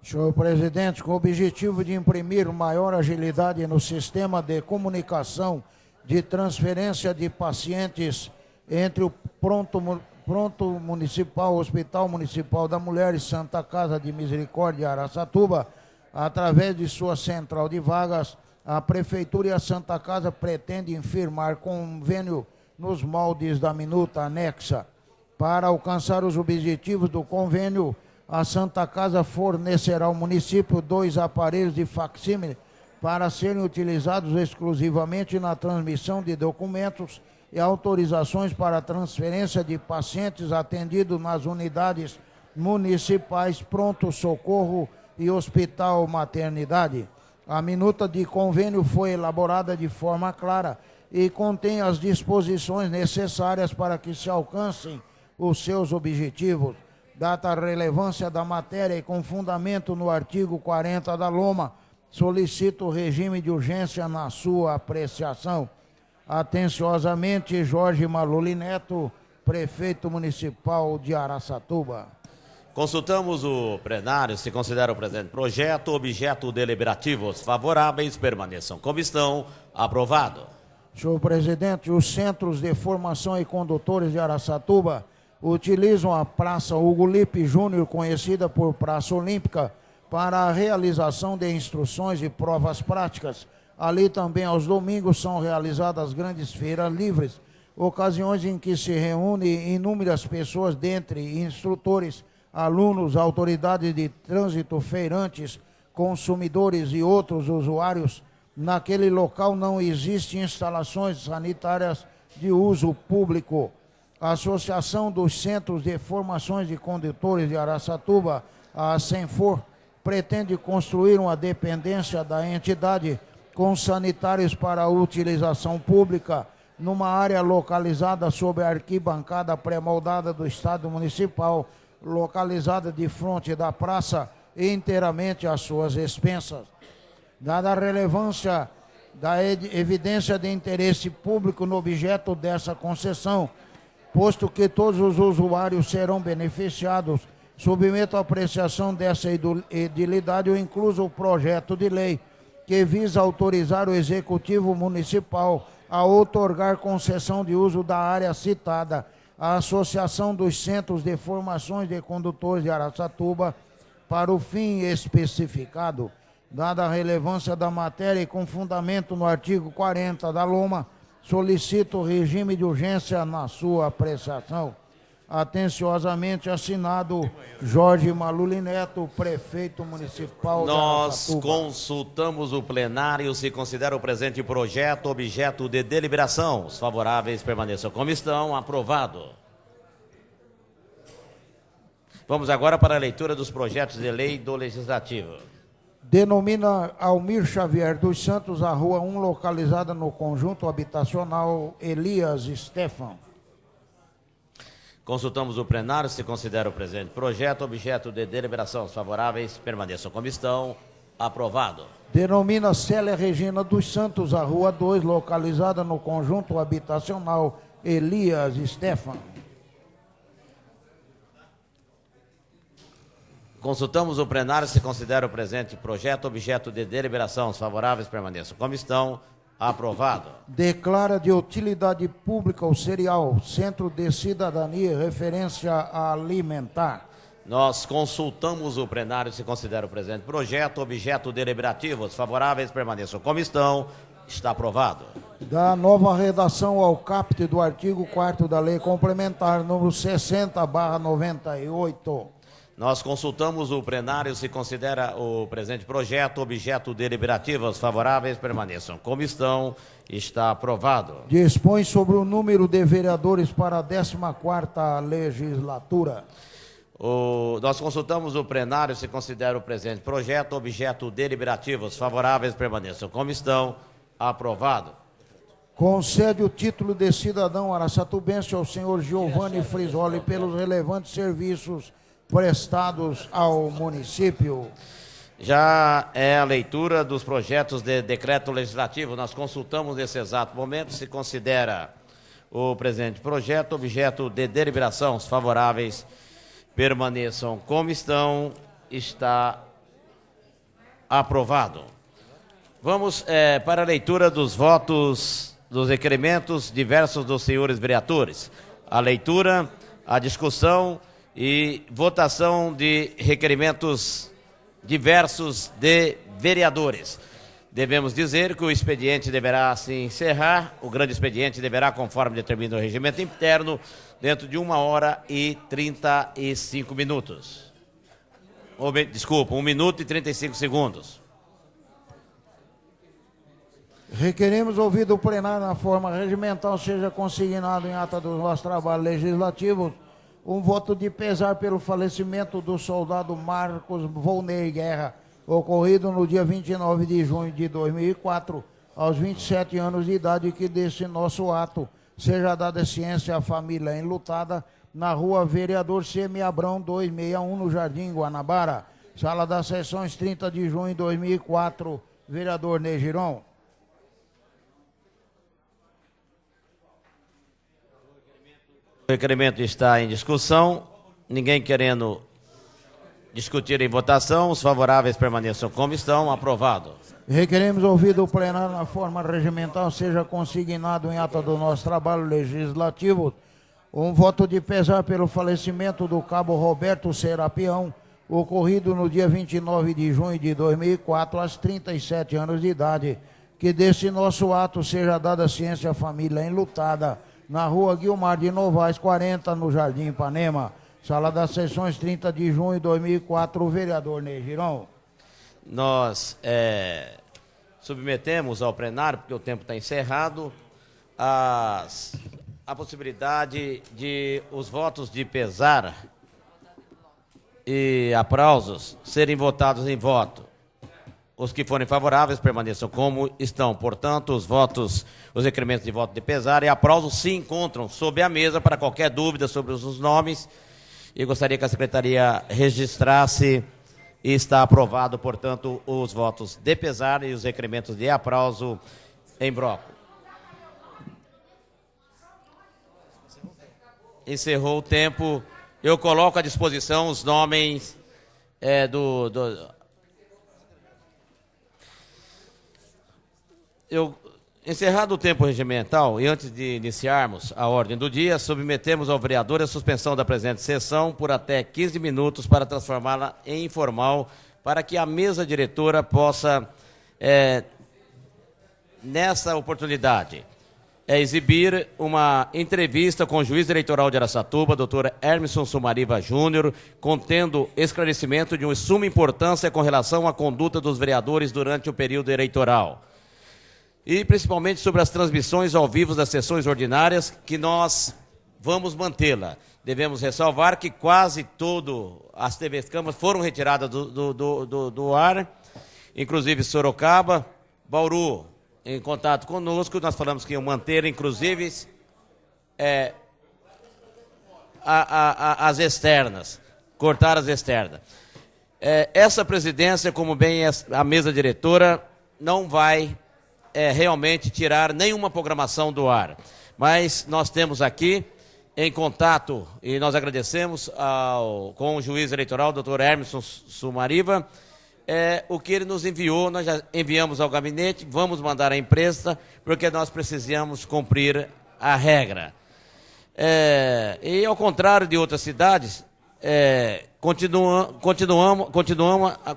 Senhor presidente, com o objetivo de imprimir maior agilidade no sistema de comunicação de transferência de pacientes entre o Pronto Municipal, Hospital Municipal da Mulher e Santa Casa de Misericórdia Araçatuba, através de sua central de vagas, a Prefeitura e a Santa Casa pretendem firmar convênio nos moldes da minuta anexa. Para alcançar os objetivos do convênio, a Santa Casa fornecerá ao município 2 aparelhos de facsímile para serem utilizados exclusivamente na transmissão de documentos e autorizações para transferência de pacientes atendidos nas unidades municipais Pronto-Socorro e Hospital Maternidade. A minuta de convênio foi elaborada de forma clara e contém as disposições necessárias para que se alcancem os seus objetivos. Dada a relevância da matéria e com fundamento no artigo 40 da LOMA, solicito o regime de urgência na sua apreciação. Atenciosamente, Jorge Maluli Neto, Prefeito Municipal de Araçatuba. Consultamos o plenário, se considera o presente projeto objeto deliberativo. Os favoráveis permaneçam como estão, aprovado. Senhor presidente, os Centros de Formação e Condutores de Araçatuba utilizam a Praça Hugo Lippe Júnior, conhecida por Praça Olímpica, para a realização de instruções e provas práticas. Ali também, aos domingos, são realizadas grandes feiras livres, ocasiões em que se reúnem inúmeras pessoas, dentre instrutores, alunos, autoridades de trânsito, feirantes, consumidores e outros usuários. Naquele local não existem instalações sanitárias de uso público. A Associação dos Centros de Formações de Condutores de Araçatuba, a Senfor, pretende construir uma dependência da entidade com sanitários para utilização pública numa área localizada sob a arquibancada pré-moldada do Estado Municipal, localizada de frente da praça e inteiramente às suas expensas. Dada a relevância da evidência de interesse público no objeto dessa concessão, posto que todos os usuários serão beneficiados, submeto à apreciação dessa edilidade o incluso projeto de lei que visa autorizar o Executivo Municipal a outorgar concessão de uso da área citada à Associação dos Centros de Formações de Condutores de Araçatuba para o fim especificado. Dada a relevância da matéria e com fundamento no artigo 40 da LOMA, solicito o regime de urgência na sua apreciação. Atenciosamente assinado, Jorge Maluli Neto, Prefeito Municipal de Nós Araçatuba. consultamos o plenário, se considera o presente projeto objeto de deliberação. Os favoráveis permaneçam como estão, aprovado. Vamos agora para a leitura dos projetos de lei do Legislativo. Denomina Almir Xavier dos Santos a Rua 1, localizada no conjunto habitacional Elias Stefan. Consultamos o plenário, se considera o presente projeto objeto de deliberação. Os favoráveis permaneçam como estão. Aprovado. Denomina Célia Regina dos Santos a Rua 2, localizada no conjunto habitacional Elias Stefan. Consultamos o plenário, se considera o presente projeto objeto de deliberação. Os favoráveis permaneçam como estão. Aprovado. Declara de utilidade pública o cereal Centro de Cidadania e Referência Alimentar. Nós consultamos o plenário, se considera o presente projeto objeto deliberativo. Os favoráveis permaneçam como estão. Está aprovado. Da nova redação ao caput do artigo 4º da Lei Complementar número 60/98. Nós consultamos o plenário, se considera o presente projeto objeto deliberativo. Os favoráveis permaneçam como estão. Está aprovado. Dispõe sobre o número de vereadores para a 14ª legislatura. Nós consultamos o plenário, se considera o presente projeto objeto deliberativo. Os favoráveis permaneçam como estão. Aprovado. Concede o título de cidadão araçatubense ao senhor Giovanni Frisoli pelos relevantes serviços prestados ao município. Já é a leitura dos projetos de decreto legislativo. Nós consultamos nesse exato momento, se considera o presente projeto objeto de deliberação. Os favoráveis permaneçam como estão. Está aprovado. Vamos para a leitura dos votos, dos requerimentos diversos dos senhores vereadores. A leitura, a discussão e votação de requerimentos diversos de vereadores. Devemos dizer que o expediente deverá se encerrar, o grande expediente deverá, conforme determina o regimento interno, dentro de 1h35 minutos. Desculpa, 1 minuto e 35 segundos. Requeremos, ouvido o plenário na forma regimental, seja consignado em ata do nosso trabalho legislativo, um voto de pesar pelo falecimento do soldado Marcos Volney Guerra, ocorrido no dia 29 de junho de 2004, aos 27 anos de idade, que desse nosso ato seja dada ciência à família enlutada, na rua Vereador Semi Abrão 261, no Jardim Guanabara. Sala das Sessões, 30 de junho de 2004, vereador Negiron. O requerimento está em discussão. Ninguém querendo discutir em votação. Os favoráveis permaneçam como estão. Aprovado. Requeremos, ouvido o plenário na forma regimental, seja consignado em ata do nosso trabalho legislativo, um voto de pesar pelo falecimento do cabo Roberto Serapião, ocorrido no dia 29 de junho de 2004, aos 37 anos de idade, que desse nosso ato seja dada ciência à família enlutada, na rua Guilmar de Novaes, 40, no Jardim Ipanema. Sala das Sessões, 30 de junho de 2004, o vereador Negiron. Nós submetemos ao plenário, porque o tempo está encerrado, a possibilidade de os votos de pesar e aplausos serem votados em voto. Os que forem favoráveis permaneçam como estão. Portanto, os requerimentos de voto de pesar e aplauso se encontram sob a mesa para qualquer dúvida sobre os nomes. E gostaria que a secretaria registrasse e está aprovado, portanto, os votos de pesar e os requerimentos de aplauso em bloco. Encerrou o tempo. Eu coloco à disposição os nomes Encerrado o tempo regimental e antes de iniciarmos a ordem do dia, submetemos ao vereador a suspensão da presente sessão por até 15 minutos para transformá-la em informal, para que a mesa diretora possa, nessa oportunidade, exibir uma entrevista com o juiz eleitoral de Araçatuba, doutor Hermeson Sumariva Júnior, contendo esclarecimento de uma suma importância com relação à conduta dos vereadores durante o período eleitoral. E principalmente sobre as transmissões ao vivo das sessões ordinárias, que nós vamos mantê-la. Devemos ressalvar que quase todas as TVs Câmaras foram retiradas do ar, inclusive Sorocaba, Bauru, em contato conosco, nós falamos que iam manter, inclusive, as externas, cortar as externas. Essa presidência, como bem a mesa diretora, não vai realmente tirar nenhuma programação do ar. Mas nós temos aqui, em contato, e nós agradecemos com o juiz eleitoral, doutor Emerson Sumariva, o que ele nos enviou, nós já enviamos ao gabinete, vamos mandar à imprensa, porque nós precisamos cumprir a regra. E ao contrário de outras cidades,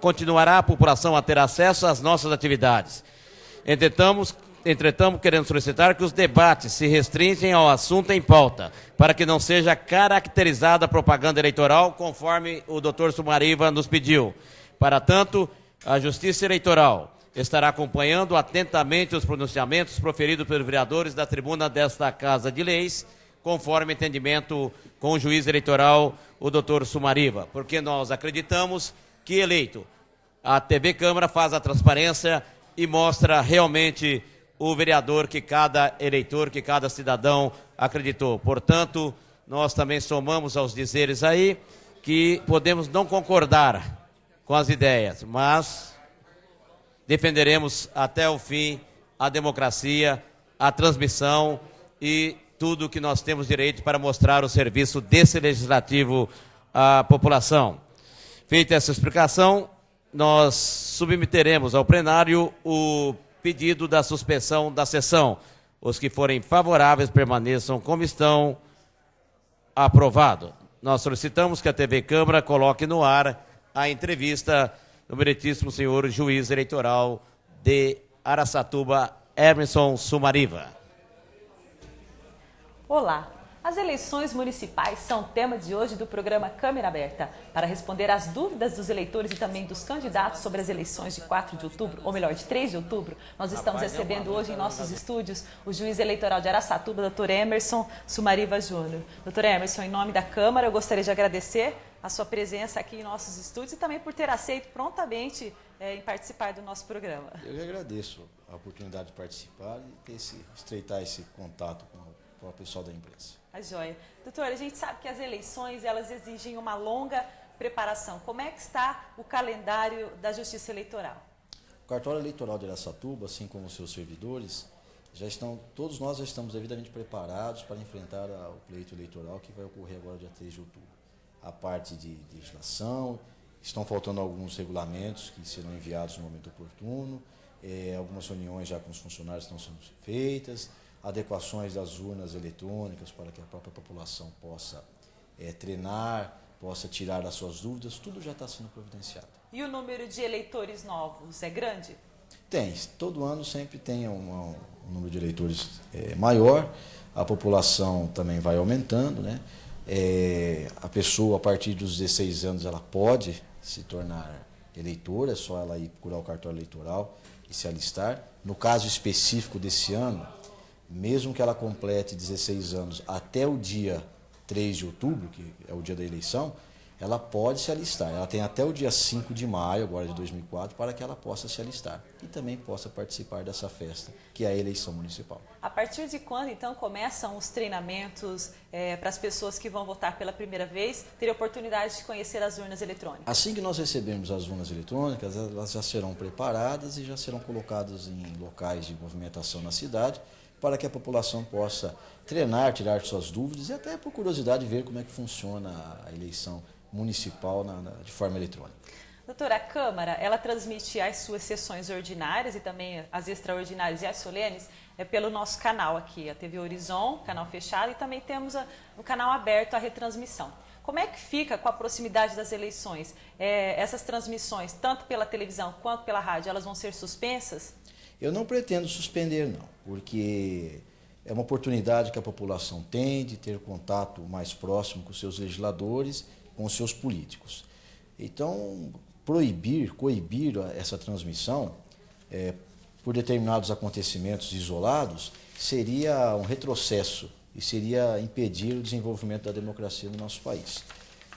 continuará a população a ter acesso às nossas atividades. Entretanto, queremos solicitar que os debates se restringem ao assunto em pauta, para que não seja caracterizada a propaganda eleitoral, conforme o doutor Sumariva nos pediu. Para tanto, a Justiça Eleitoral estará acompanhando atentamente os pronunciamentos proferidos pelos vereadores da tribuna desta Casa de Leis, conforme entendimento com o juiz eleitoral, o doutor Sumariva, porque nós acreditamos que, eleito, a TV Câmara faz a transparência e mostra realmente o vereador que cada eleitor, que cada cidadão acreditou. Portanto, nós também somamos aos dizeres aí que podemos não concordar com as ideias, mas defenderemos até o fim a democracia, a transmissão e tudo que nós temos direito para mostrar o serviço desse legislativo à população. Feita essa explicação, nós submeteremos ao plenário o pedido da suspensão da sessão. Os que forem favoráveis permaneçam como estão. Aprovado. Nós solicitamos que a TV Câmara coloque no ar a entrevista do meritíssimo senhor juiz eleitoral de Araçatuba, Emerson Sumariva. Olá! As eleições municipais são tema de hoje do programa Câmara Aberta. Para responder às dúvidas dos eleitores e também dos candidatos sobre as eleições de 4 de outubro, ou melhor, de 3 de outubro, nós estamos recebendo hoje em nossos estúdios o juiz eleitoral de Araçatuba, doutor Emerson Sumariva Júnior. Doutor Emerson, em nome da Câmara, eu gostaria de agradecer a sua presença aqui em nossos estúdios e também por ter aceito prontamente em participar do nosso programa. Eu que agradeço a oportunidade de participar e estreitar esse contato com o pessoal da imprensa. A joia. Doutor, a gente sabe que as eleições elas exigem uma longa preparação. Como é que está o calendário da Justiça Eleitoral? O cartório eleitoral de Araçatuba, assim como os seus servidores, todos nós já estamos devidamente preparados para enfrentar o pleito eleitoral que vai ocorrer agora dia 3 de outubro. A parte de legislação, estão faltando alguns regulamentos que serão enviados no momento oportuno, algumas reuniões já com os funcionários estão sendo feitas, adequações das urnas eletrônicas para que a própria população possa treinar, possa tirar as suas dúvidas, tudo já está sendo providenciado. E o número de eleitores novos é grande? Tem, todo ano sempre tem um número de eleitores maior, a população também vai aumentando, né? A pessoa, a partir dos 16 anos, ela pode se tornar eleitora, é só ela ir procurar o cartório eleitoral e se alistar. No caso específico desse ano, mesmo que ela complete 16 anos até o dia 3 de outubro, que é o dia da eleição, ela pode se alistar. Ela tem até o dia 5 de maio, agora de 2004, para que ela possa se alistar e também possa participar dessa festa, que é a eleição municipal. A partir de quando, então, começam os treinamentos para as pessoas que vão votar pela primeira vez ter a oportunidade de conhecer as urnas eletrônicas? Assim que nós recebermos as urnas eletrônicas, elas já serão preparadas e já serão colocadas em locais de movimentação na cidade, para que a população possa treinar, tirar suas dúvidas e até por curiosidade ver como é que funciona a eleição municipal de forma eletrônica. Doutora, a Câmara, ela transmite as suas sessões ordinárias e também as extraordinárias e as solenes pelo nosso canal aqui, a TV Horizon, canal fechado, e também temos o canal aberto, a retransmissão. Como é que fica com a proximidade das eleições? Essas transmissões, tanto pela televisão quanto pela rádio, elas vão ser suspensas? Eu não pretendo suspender, não, porque é uma oportunidade que a população tem de ter contato mais próximo com seus legisladores, com os seus políticos. Então, coibir essa transmissão por determinados acontecimentos isolados seria um retrocesso e seria impedir o desenvolvimento da democracia no nosso país.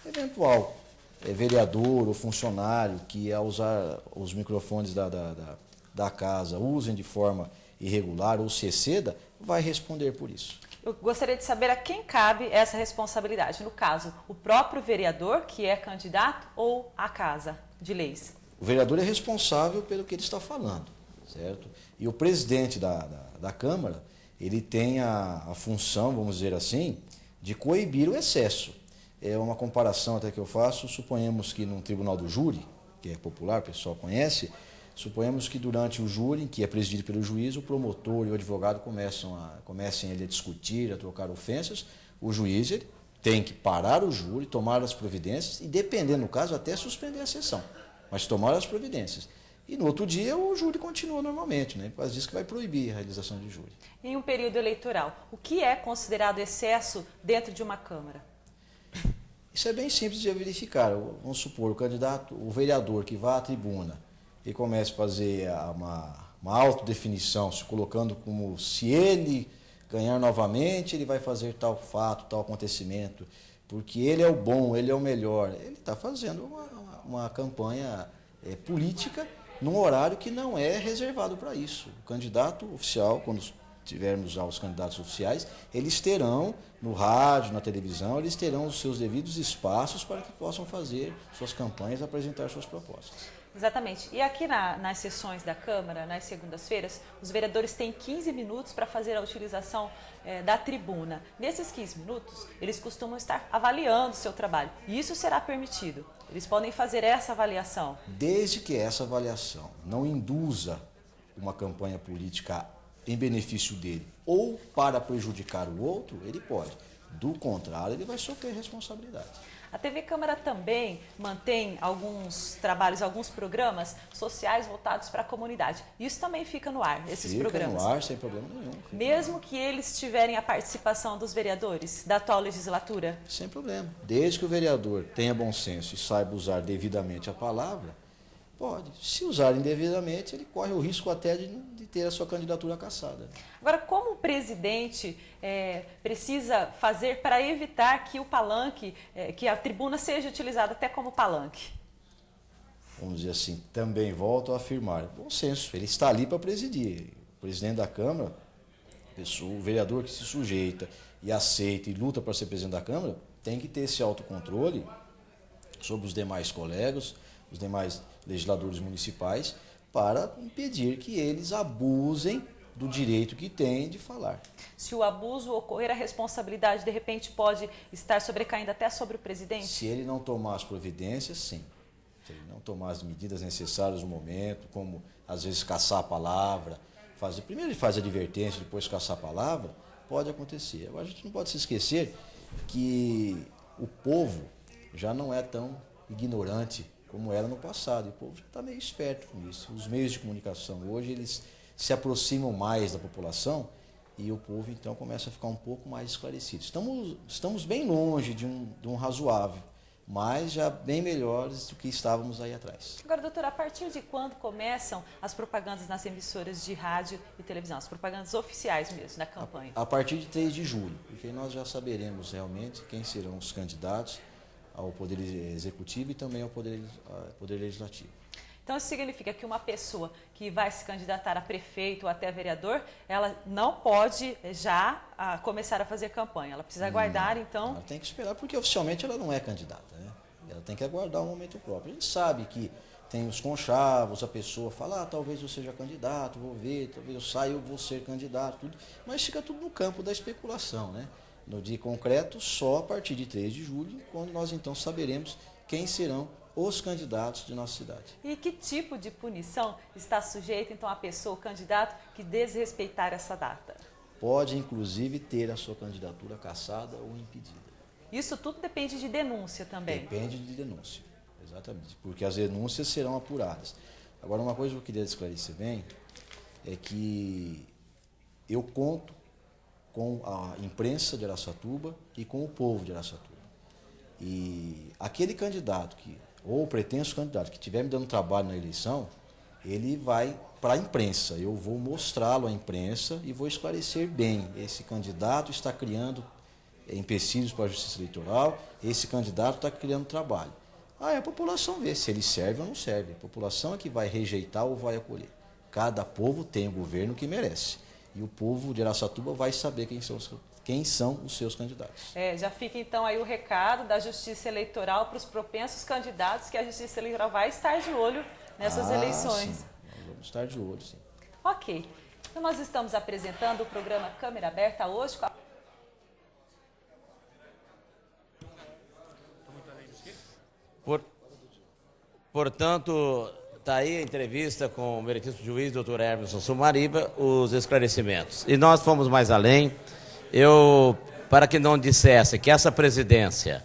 Eventual vereador ou funcionário que, ao usar os microfones da casa, usem de forma irregular ou se exceda, vai responder por isso. Eu gostaria de saber a quem cabe essa responsabilidade. No caso, o próprio vereador, que é candidato, ou a Casa de Leis? O vereador é responsável pelo que ele está falando, certo? E o presidente da Câmara, ele tem a função, vamos dizer assim, de coibir o excesso. É uma comparação até que eu faço, suponhamos que num tribunal do júri, que é popular, o pessoal conhece, suponhamos que durante o júri, que é presidido pelo juiz, o promotor e o advogado comecem a discutir, a trocar ofensas, o juiz ele tem que parar o júri, tomar as providências e, dependendo do caso, até suspender a sessão, mas tomar as providências. E no outro dia o júri continua normalmente, né? Por causa disso que vai proibir a realização de júri. Em um período eleitoral, o que é considerado excesso dentro de uma Câmara? Isso é bem simples de verificar. Vamos supor, o candidato, o vereador que vá à tribuna e comece a fazer uma autodefinição, se colocando como se ele ganhar novamente, ele vai fazer tal fato, tal acontecimento, porque ele é o bom, ele é o melhor. Ele está fazendo uma campanha política num horário que não é reservado para isso. O candidato oficial, quando tivermos já os candidatos oficiais, eles terão no rádio, na televisão, eles terão os seus devidos espaços para que possam fazer suas campanhas, apresentar suas propostas. Exatamente. E aqui nas sessões da Câmara, nas segundas-feiras, os vereadores têm 15 minutos para fazer a utilização da tribuna. Nesses 15 minutos, eles costumam estar avaliando o seu trabalho. E isso será permitido. Eles podem fazer essa avaliação. Desde que essa avaliação não induza uma campanha política em benefício dele ou para prejudicar o outro, ele pode. Do contrário, ele vai sofrer responsabilidade. A TV Câmara também mantém alguns trabalhos, alguns programas sociais voltados para a comunidade. Isso também fica no ar, esses programas. Fica no ar, sem problema nenhum. Mesmo que eles tiverem a participação dos vereadores da atual legislatura? Sem problema. Desde que o vereador tenha bom senso e saiba usar devidamente a palavra, pode. Se usar indevidamente, ele corre o risco até de ter a sua candidatura cassada. Agora, como o presidente precisa fazer para evitar que o palanque, que a tribuna seja utilizada até como palanque? Vamos dizer assim, também volto a afirmar, bom senso, ele está ali para presidir. O presidente da Câmara, o vereador que se sujeita e aceita e luta para ser presidente da Câmara, tem que ter esse autocontrole sobre os demais colegas, os demais legisladores municipais, para impedir que eles abusem do direito que têm de falar. Se o abuso ocorrer, a responsabilidade, de repente, pode estar sobrecaindo até sobre o presidente? Se ele não tomar as providências, sim. Se ele não tomar as medidas necessárias no momento, como, às vezes, caçar a palavra, primeiro ele faz advertência, depois caçar a palavra, pode acontecer. Agora, a gente não pode se esquecer que o povo já não é tão ignorante como era no passado. O povo já está meio esperto com isso. Os meios de comunicação hoje, eles se aproximam mais da população e o povo, então, começa a ficar um pouco mais esclarecido. Estamos bem longe de um razoável, mas já bem melhores do que estávamos aí atrás. Agora, doutora, a partir de quando começam as propagandas nas emissoras de rádio e televisão, as propagandas oficiais mesmo, da campanha? A partir de 3 de julho, porque nós já saberemos realmente quem serão os candidatos ao Poder Executivo e também ao Poder Legislativo. Então, isso significa que uma pessoa que vai se candidatar a prefeito ou até vereador, ela não pode já começar a fazer campanha. Ela precisa aguardar, então... Ela tem que esperar, porque oficialmente ela não é candidata, né? Ela tem que aguardar um momento próprio. A gente sabe que tem os conchavos, a pessoa fala, talvez eu seja candidato, vou ver, talvez eu saia, eu vou ser candidato, tudo. Mas fica tudo no campo da especulação, né? No dia concreto, só a partir de 3 de julho, quando nós então saberemos quem serão os candidatos de nossa cidade. E que tipo de punição está sujeita, então, a pessoa, o candidato, que desrespeitar essa data? Pode, inclusive, ter a sua candidatura cassada ou impedida. Isso tudo depende de denúncia também? Depende de denúncia, exatamente, porque as denúncias serão apuradas. Agora, uma coisa que eu queria esclarecer bem é que eu conto com a imprensa de Araçatuba e com o povo de Araçatuba. E aquele candidato, ou o pretenso candidato, que estiver me dando trabalho na eleição, ele vai para a imprensa. Eu vou mostrá-lo à imprensa e vou esclarecer bem. Esse candidato está criando empecilhos para a justiça eleitoral, esse candidato está criando trabalho. Aí a população vê se ele serve ou não serve. A população é que vai rejeitar ou vai acolher. Cada povo tem o governo que merece. E o povo de Araçatuba vai saber quem são quem são os seus candidatos. Já fica então aí o recado da Justiça Eleitoral para os propensos candidatos, que a Justiça Eleitoral vai estar de olho nessas eleições. Sim. Nós vamos estar de olho, sim. Ok. Então nós estamos apresentando o programa Câmera Aberta hoje com a... Portanto, está aí a entrevista com o meritíssimo juiz, doutor Hermeson Sumariba, os esclarecimentos. E nós fomos mais além. Para que não dissesse que essa presidência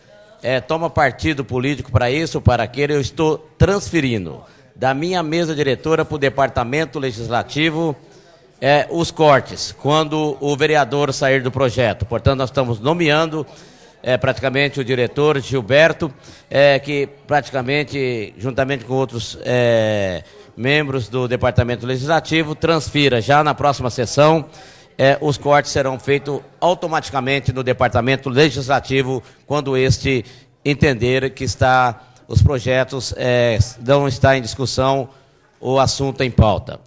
toma partido político para isso ou para aquele, eu estou transferindo da minha mesa diretora para o Departamento Legislativo os cortes, quando o vereador sair do projeto. Portanto, nós estamos nomeando praticamente o diretor Gilberto, que praticamente, juntamente com outros membros do Departamento Legislativo, transfira já na próxima sessão. Os cortes serão feitos automaticamente no Departamento Legislativo, quando este entender que os projetos não está em discussão o assunto em pauta.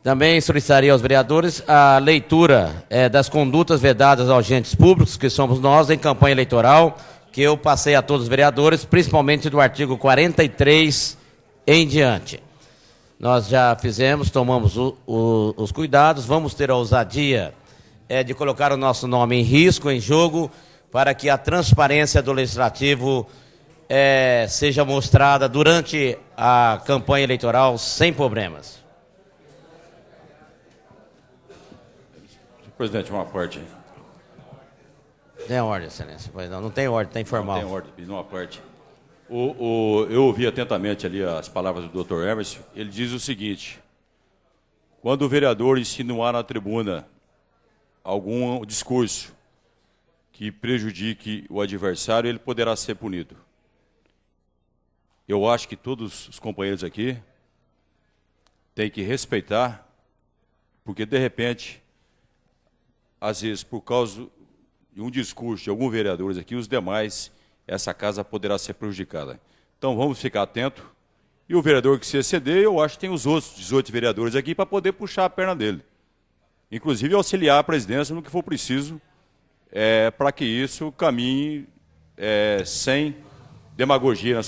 Também solicitaria aos vereadores a leitura das condutas vedadas aos agentes públicos, que somos nós, em campanha eleitoral, que eu passei a todos os vereadores, principalmente do artigo 43 em diante. Nós já fizemos, tomamos os cuidados, vamos ter a ousadia de colocar o nosso nome em risco, em jogo, para que a transparência do Legislativo seja mostrada durante a campanha eleitoral sem problemas. Presidente, uma parte. Tem ordem, excelência. Não tem ordem, tem formal. Não tem ordem, pedindo uma parte. Eu ouvi atentamente ali as palavras do Dr. Hermes. Ele diz o seguinte: quando o vereador insinuar na tribuna algum discurso que prejudique o adversário, ele poderá ser punido. Eu acho que todos os companheiros aqui têm que respeitar, porque de repente, às vezes, por causa de um discurso de alguns vereadores aqui, os demais, essa casa poderá ser prejudicada. Então, vamos ficar atentos. E o vereador que se exceder, eu acho que tem os outros 18 vereadores aqui para poder puxar a perna dele. Inclusive, auxiliar a presidência no que for preciso, para que isso caminhe sem demagogia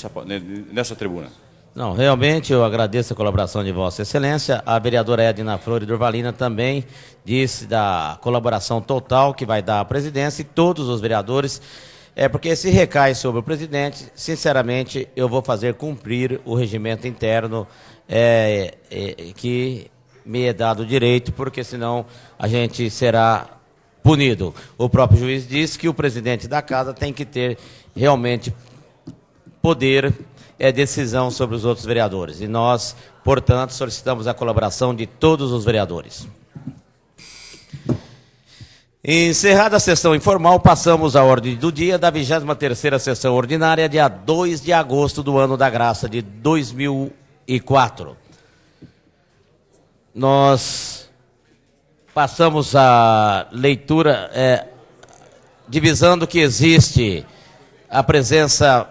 nessa tribuna. Não, realmente eu agradeço a colaboração de Vossa Excelência. A vereadora Edna Flores Durvalina também disse da colaboração total que vai dar à presidência e todos os vereadores, porque se recai sobre o presidente, sinceramente, eu vou fazer cumprir o regimento interno que me é dado o direito, porque senão a gente será punido. O próprio juiz disse que o presidente da casa tem que ter realmente poder decisão sobre os outros vereadores. E nós, portanto, solicitamos a colaboração de todos os vereadores. Encerrada a sessão informal, passamos à ordem do dia da 23ª sessão ordinária, dia 2 de agosto do ano da graça de 2004. Nós passamos a leitura, divisando que existe a presença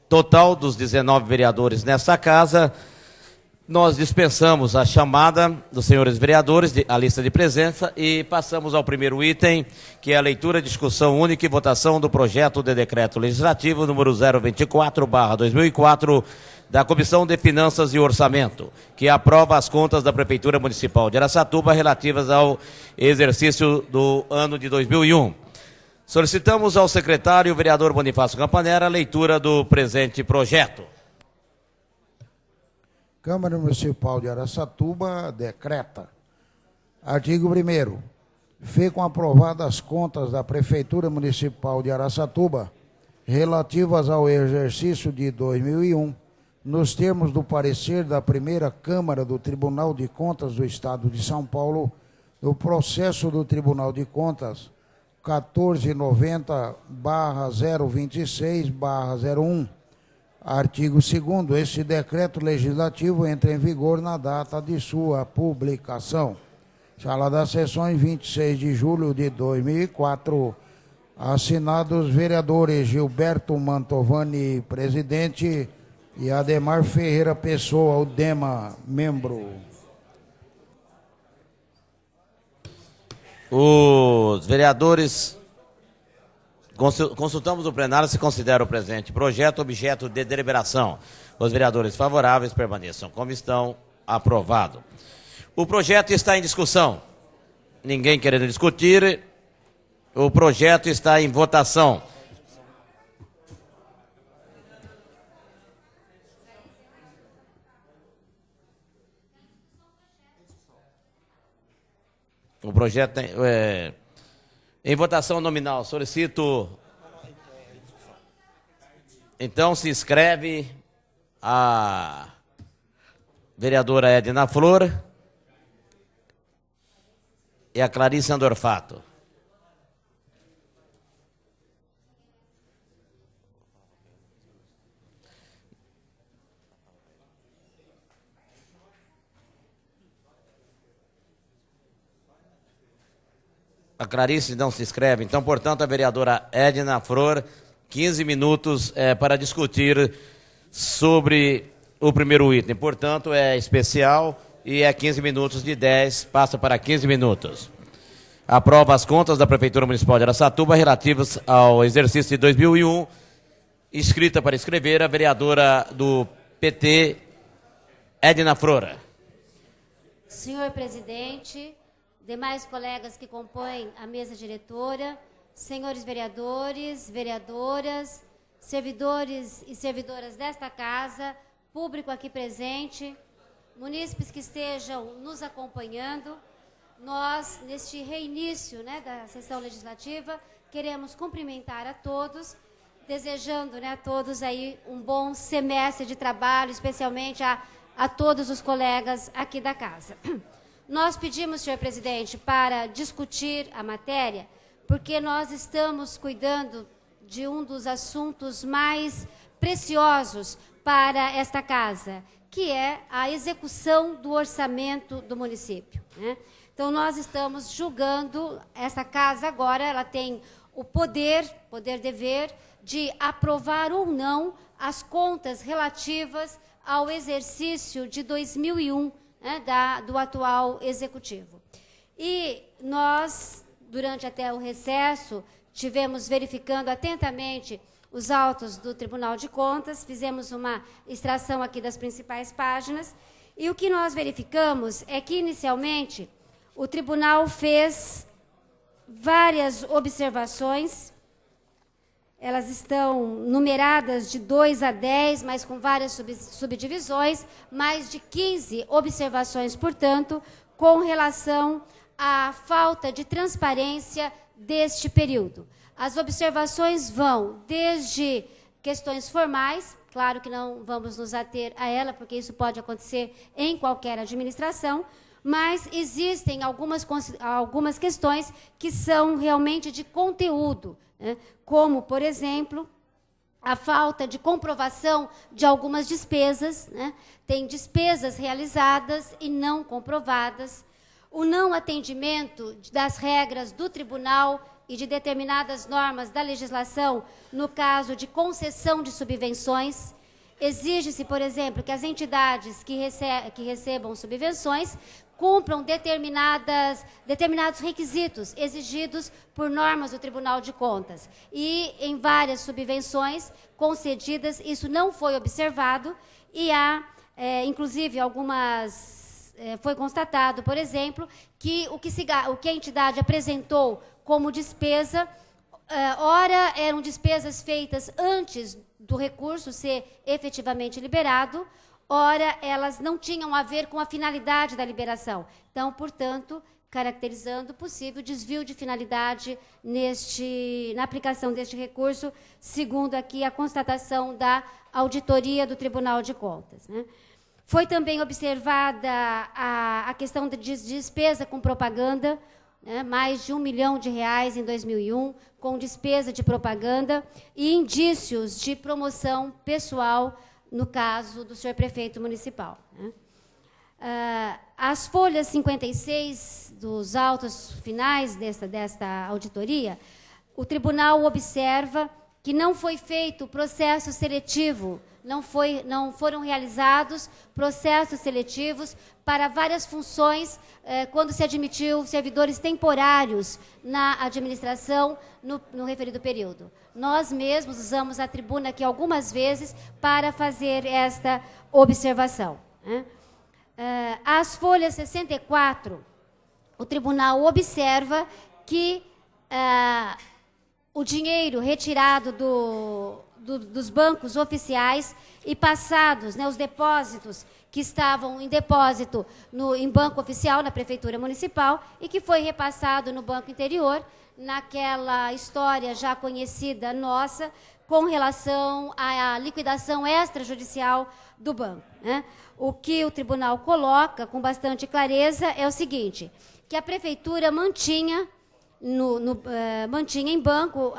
total dos 19 vereadores nesta casa. Nós dispensamos a chamada dos senhores vereadores, a lista de presença, e passamos ao primeiro item, que é a leitura, discussão única e votação do projeto de decreto legislativo número 024/2004, da Comissão de Finanças e Orçamento, que aprova as contas da Prefeitura Municipal de Araçatuba relativas ao exercício do ano de 2001. Solicitamos ao secretário, o vereador Bonifácio Campanella, a leitura do presente projeto. Câmara Municipal de Araçatuba decreta. Artigo 1º. Ficam aprovadas as contas da Prefeitura Municipal de Araçatuba relativas ao exercício de 2001, nos termos do parecer da primeira Câmara do Tribunal de Contas do Estado de São Paulo, do processo do Tribunal de Contas 1490/026/01. Artigo 2º. Este decreto legislativo entra em vigor na data de sua publicação. Sala das Sessões, 26 de julho de 2004. Assinados vereadores Gilberto Mantovani, presidente, e Ademar Ferreira Pessoa, Udema, membro. Os vereadores, consultamos o plenário se considera o presente projeto objeto de deliberação. Os vereadores favoráveis permaneçam como estão. Aprovado. O projeto está em discussão. Ninguém querendo discutir. O projeto está em votação. O projeto tem, em votação nominal. Solicito. Então se inscreve a vereadora Edna Flor e a Clarice Andorfato. A Clarice não se inscreve. Então, portanto, a vereadora Edna Flor, 15 minutos para discutir sobre o primeiro item. Portanto, é especial e é 15 minutos de 10, passa para 15 minutos. Aprova as contas da Prefeitura Municipal de Araçatuba relativas ao exercício de 2001, inscrita para escrever a vereadora do PT, Edna Flor. Senhor presidente, demais colegas que compõem a mesa diretora, senhores vereadores, vereadoras, servidores e servidoras desta casa, público aqui presente, munícipes que estejam nos acompanhando, nós, neste reinício da sessão legislativa, queremos cumprimentar a todos, desejando a todos aí um bom semestre de trabalho, especialmente a todos os colegas aqui da casa. Nós pedimos, senhor presidente, para discutir a matéria, porque nós estamos cuidando de um dos assuntos mais preciosos para esta casa, que é a execução do orçamento do município, né? Então, nós estamos julgando, essa casa agora, ela tem o poder-dever de aprovar ou não as contas relativas ao exercício de 2001, né, do atual executivo. E nós, durante até o recesso, tivemos verificando atentamente os autos do Tribunal de Contas, fizemos uma extração aqui das principais páginas, e o que nós verificamos é que, inicialmente, o Tribunal fez várias observações, elas estão numeradas de 2 a 10, mas com várias subdivisões, mais de 15 observações, portanto, com relação à falta de transparência deste período. As observações vão desde questões formais, claro que não vamos nos ater a ela, porque isso pode acontecer em qualquer administração, mas existem algumas questões que são realmente de conteúdo, né? Como, por exemplo, a falta de comprovação de algumas despesas, né? Tem despesas realizadas e não comprovadas, o não atendimento das regras do tribunal e de determinadas normas da legislação no caso de concessão de subvenções. Exige-se, por exemplo, que as entidades que recebam subvenções cumpram determinados requisitos exigidos por normas do Tribunal de Contas. E em várias subvenções concedidas, isso não foi observado e há, inclusive, foi constatado, por exemplo, que o que a entidade apresentou como despesa, ora eram despesas feitas antes do recurso ser efetivamente liberado, ora elas não tinham a ver com a finalidade da liberação. Então, portanto, caracterizando possível desvio de finalidade na aplicação deste recurso, segundo aqui a constatação da auditoria do Tribunal de Contas, né? Foi também observada a questão de despesa com propaganda, né, mais de R$1 milhão em 2001, com despesa de propaganda e indícios de promoção pessoal, no caso do senhor prefeito municipal, né? As folhas 56 dos autos finais desta auditoria, o tribunal observa que não foi feito processo seletivo, não foram realizados processos seletivos para várias funções quando se admitiu servidores temporários na administração no referido período. Nós mesmos usamos a tribuna aqui algumas vezes para fazer esta observação. As folhas 64, o tribunal observa que o dinheiro retirado dos bancos oficiais e passados, né, os depósitos que estavam em depósito em banco oficial na Prefeitura Municipal e que foi repassado no Banco Interior, naquela história já conhecida nossa, com relação à liquidação extrajudicial do banco, né? O que o tribunal coloca com bastante clareza é o seguinte, que a Prefeitura mantinha em banco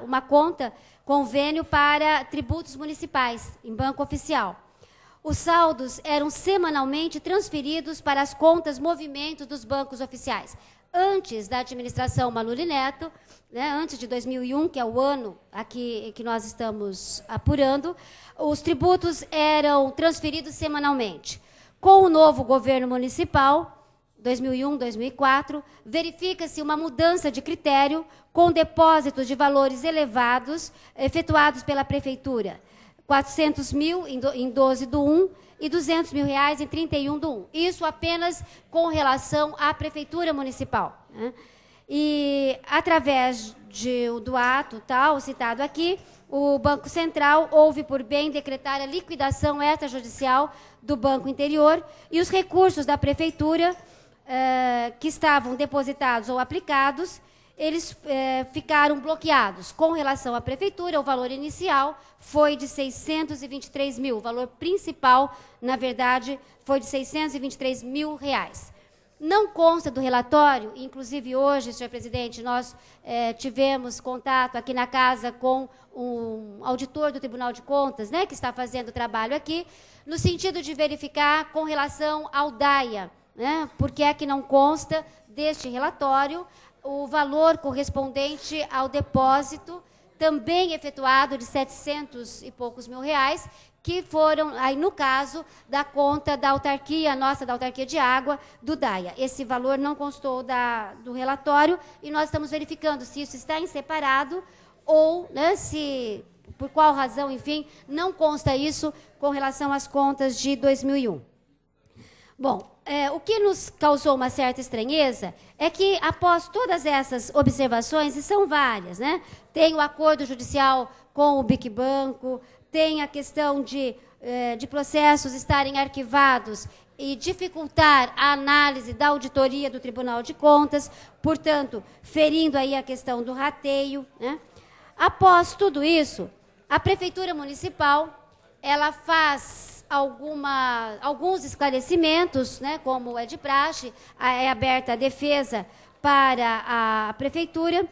uma conta convênio para tributos municipais, em banco oficial. Os saldos eram semanalmente transferidos para as contas movimento dos bancos oficiais. Antes da administração Maluri Neto, né, antes de 2001, que é o ano aqui que nós estamos apurando, os tributos eram transferidos semanalmente. Com o novo governo municipal, 2001, 2004, verifica-se uma mudança de critério com depósitos de valores elevados efetuados pela Prefeitura. 400 mil em 12/1 e 200 mil reais em 31/1. Isso apenas com relação à Prefeitura Municipal, né? E, através do ato tal, citado aqui, o Banco Central houve por bem decretar a liquidação extrajudicial do Banco Interior e os recursos da Prefeitura que estavam depositados ou aplicados, eles ficaram bloqueados. Com relação à Prefeitura, o valor inicial foi de 623 mil. O valor principal, na verdade, foi de 623 mil reais. Não consta do relatório, inclusive hoje, senhor presidente, nós tivemos contato aqui na casa com um auditor do Tribunal de Contas, né, que está fazendo o trabalho aqui, no sentido de verificar com relação ao DAIA, né, porque é que não consta deste relatório o valor correspondente ao depósito, também efetuado de 700 e poucos mil reais, que foram, aí no caso, da conta da autarquia, da autarquia de água, do DAIA. Esse valor não constou do relatório e nós estamos verificando se isso está em separado ou, né, se, por qual razão, enfim, não consta isso com relação às contas de 2001. Bom, o que nos causou uma certa estranheza é que, após todas essas observações, e são várias, né? Tem o acordo judicial com o BIC Banco, tem a questão de processos estarem arquivados e dificultar a análise da auditoria do Tribunal de Contas, portanto, ferindo aí a questão do rateio, né? Após tudo isso, a Prefeitura Municipal, ela faz alguns esclarecimentos, né, como é de praxe, é aberta a defesa para a Prefeitura,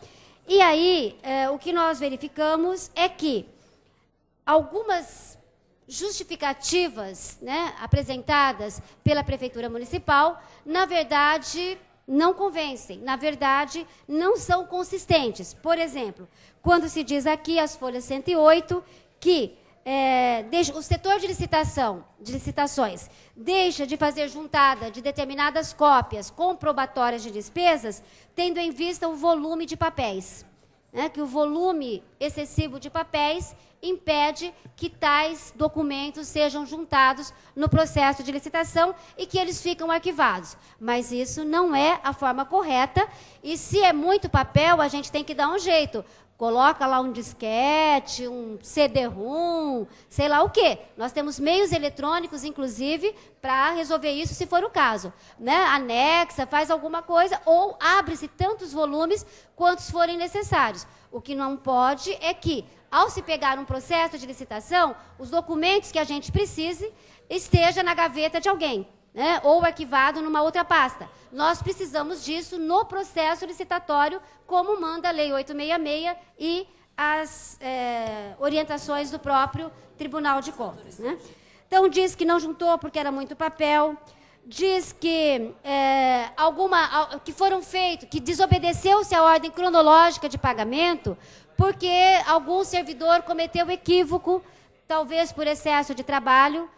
e aí o que nós verificamos é que algumas justificativas, né, apresentadas pela Prefeitura Municipal, na verdade, não convencem, na verdade, não são consistentes. Por exemplo, quando se diz aqui, as folhas 108, que o setor de licitações deixa de fazer juntada de determinadas cópias comprobatórias de despesas, tendo em vista o volume de papéis, né, que o volume excessivo de papéis impede que tais documentos sejam juntados no processo de licitação e que eles ficam arquivados. Mas isso não é a forma correta, e se é muito papel, a gente tem que dar um jeito. Coloca lá um disquete, um CD-ROM, sei lá o quê. Nós temos meios eletrônicos, inclusive, para resolver isso, se for o caso, né? Anexa, faz alguma coisa, ou abre-se tantos volumes quantos forem necessários. O que não pode é que, ao se pegar um processo de licitação, os documentos que a gente precise esteja na gaveta de alguém, né, ou arquivado numa outra pasta. Nós precisamos disso no processo licitatório, como manda a Lei 866 e as orientações do próprio Tribunal de Contas, né? Então, diz que não juntou porque era muito papel, diz que que foram feitos, que desobedeceu-se a ordem cronológica de pagamento, porque algum servidor cometeu equívoco, talvez por excesso de trabalho.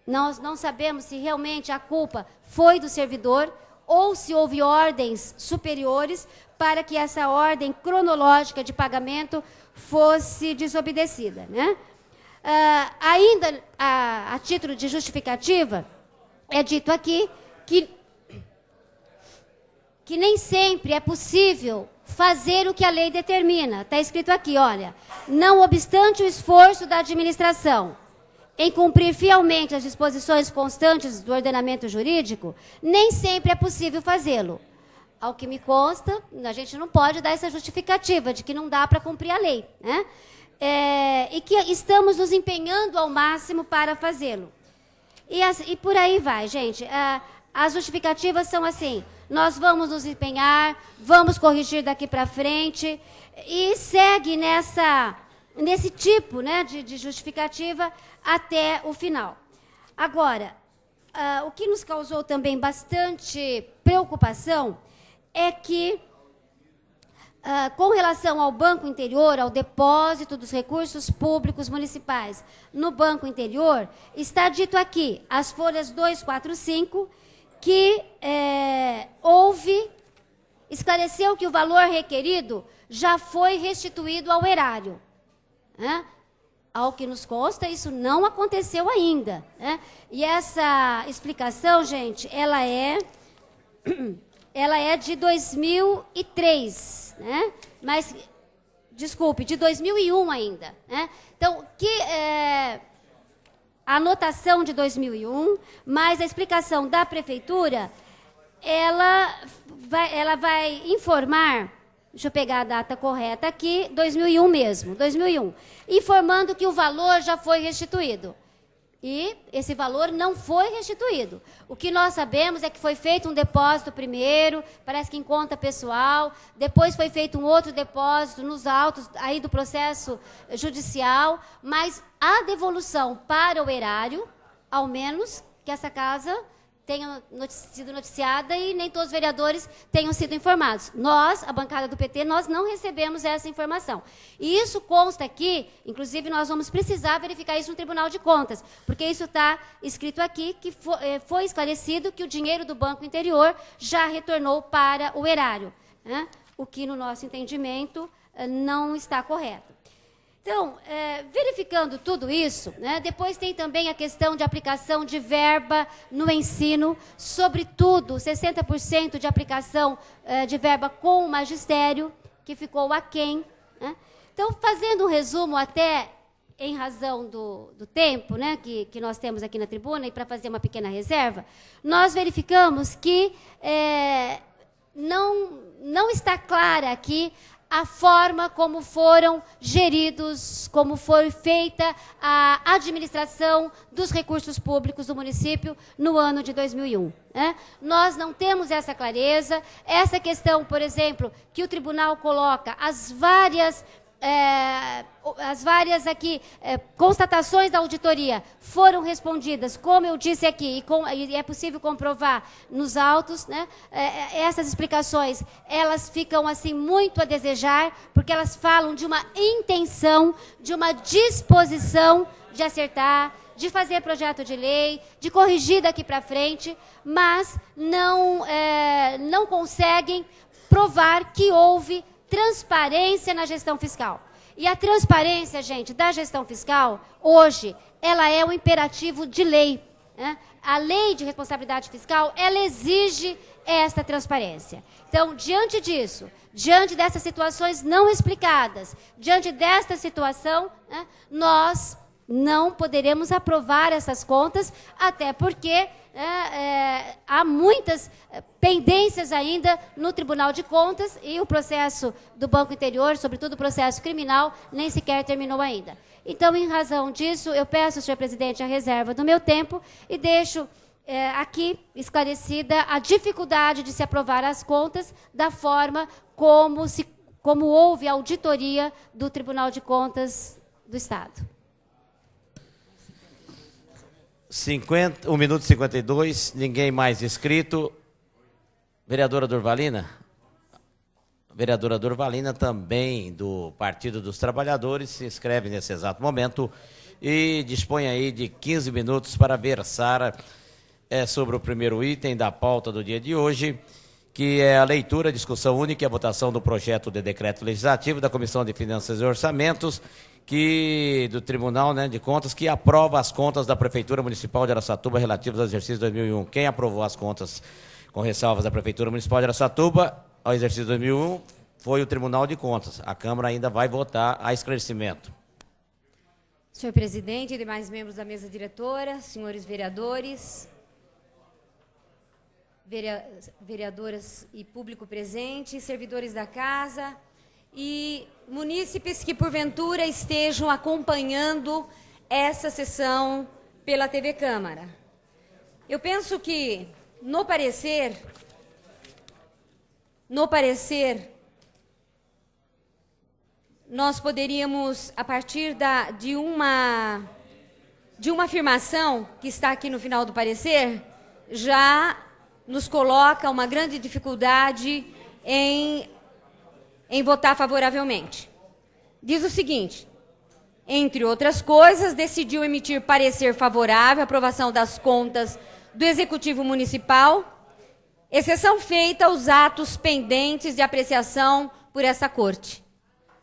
Nós não sabemos se realmente a culpa foi do servidor ou se houve ordens superiores para que essa ordem cronológica de pagamento fosse desobedecida, né? Ainda a título de justificativa, é dito aqui que nem sempre é possível fazer o que a lei determina. Está escrito aqui, olha, não obstante o esforço da administração em cumprir fielmente as disposições constantes do ordenamento jurídico, nem sempre é possível fazê-lo. Ao que me consta, a gente não pode dar essa justificativa de que não dá para cumprir a lei, né? E que estamos nos empenhando ao máximo para fazê-lo. E por aí vai, gente. As justificativas são assim: nós vamos nos empenhar, vamos corrigir daqui para frente, e segue nesse tipo, né, de justificativa até o final. Agora, o que nos causou também bastante preocupação é que, com relação ao Banco Interior, ao depósito dos recursos públicos municipais no Banco Interior, está dito aqui, as folhas 245, que esclareceu que o valor requerido já foi restituído ao erário, né? Ao que nos consta, isso não aconteceu ainda, né? E essa explicação, gente, ela é de 2003, né? Mas, desculpe, de 2001 ainda, né? Então, a anotação de 2001, mais a explicação da prefeitura, ela vai informar, deixa eu pegar a data correta aqui, 2001 mesmo, 2001, informando que o valor já foi restituído. E esse valor não foi restituído. O que nós sabemos é que foi feito um depósito primeiro, parece que em conta pessoal, depois foi feito um outro depósito nos autos aí do processo judicial, mas a devolução para o erário, ao menos que essa casa tenha sido noticiada e nem todos os vereadores tenham sido informados. Nós, a bancada do PT, nós não recebemos essa informação. E isso consta aqui, inclusive nós vamos precisar verificar isso no Tribunal de Contas, porque isso está escrito aqui, que foi esclarecido que o dinheiro do Banco Interior já retornou para o erário, né? O que, no nosso entendimento, não está correto. Então, verificando tudo isso, né, depois tem também a questão de aplicação de verba no ensino, sobretudo 60% de aplicação de verba com o magistério, que ficou aquém, né? Então, fazendo um resumo até em razão do tempo, né, que nós temos aqui na tribuna, e para fazer uma pequena reserva, nós verificamos que não está clara aqui a forma como foram geridos, como foi feita a administração dos recursos públicos do município no ano de 2001. Né? Nós não temos essa clareza. Essa questão, por exemplo, que o tribunal coloca as várias aqui constatações da auditoria foram respondidas, como eu disse aqui, e é possível comprovar nos autos, né? Essas explicações, elas ficam assim muito a desejar, porque elas falam de uma intenção, de uma disposição de acertar, de fazer projeto de lei, de corrigir daqui para frente, mas não conseguem provar que houve transparência na gestão fiscal. E a transparência, gente, da gestão fiscal, hoje, ela é um imperativo de lei, né? A lei de responsabilidade fiscal, ela exige esta transparência. Então, diante disso, diante dessas situações não explicadas, diante desta situação, né, nós não poderemos aprovar essas contas, até porque há muitas pendências ainda no Tribunal de Contas e o processo do Banco Interior, sobretudo o processo criminal, nem sequer terminou ainda. Então, em razão disso, eu peço, senhor presidente, a reserva do meu tempo e deixo aqui esclarecida a dificuldade de se aprovar as contas da forma como houve a auditoria do Tribunal de Contas do Estado. 1 minuto e 52, ninguém mais inscrito. Vereadora Durvalina, vereadora Durvalina, também do Partido dos Trabalhadores, se inscreve nesse exato momento e dispõe aí de 15 minutos para versar sobre o primeiro item da pauta do dia de hoje, que é a leitura, discussão única e a votação do projeto de decreto legislativo da Comissão de Finanças e Orçamentos, do Tribunal, né, de Contas, que aprova as contas da Prefeitura Municipal de Araçatuba relativas ao exercício 2001. Quem aprovou as contas com ressalvas da Prefeitura Municipal de Araçatuba ao exercício 2001 foi o Tribunal de Contas. A Câmara ainda vai votar a esclarecimento. Senhor presidente, demais membros da mesa diretora, senhores vereadores, vereadoras e público presente, servidores da casa e munícipes que porventura estejam acompanhando essa sessão pela TV Câmara. Eu penso que no parecer nós poderíamos, a partir de uma afirmação que está aqui no final do parecer, já nos coloca uma grande dificuldade em votar favoravelmente. Diz o seguinte: entre outras coisas, decidiu emitir parecer favorável à aprovação das contas do Executivo Municipal, exceção feita aos atos pendentes de apreciação por essa Corte.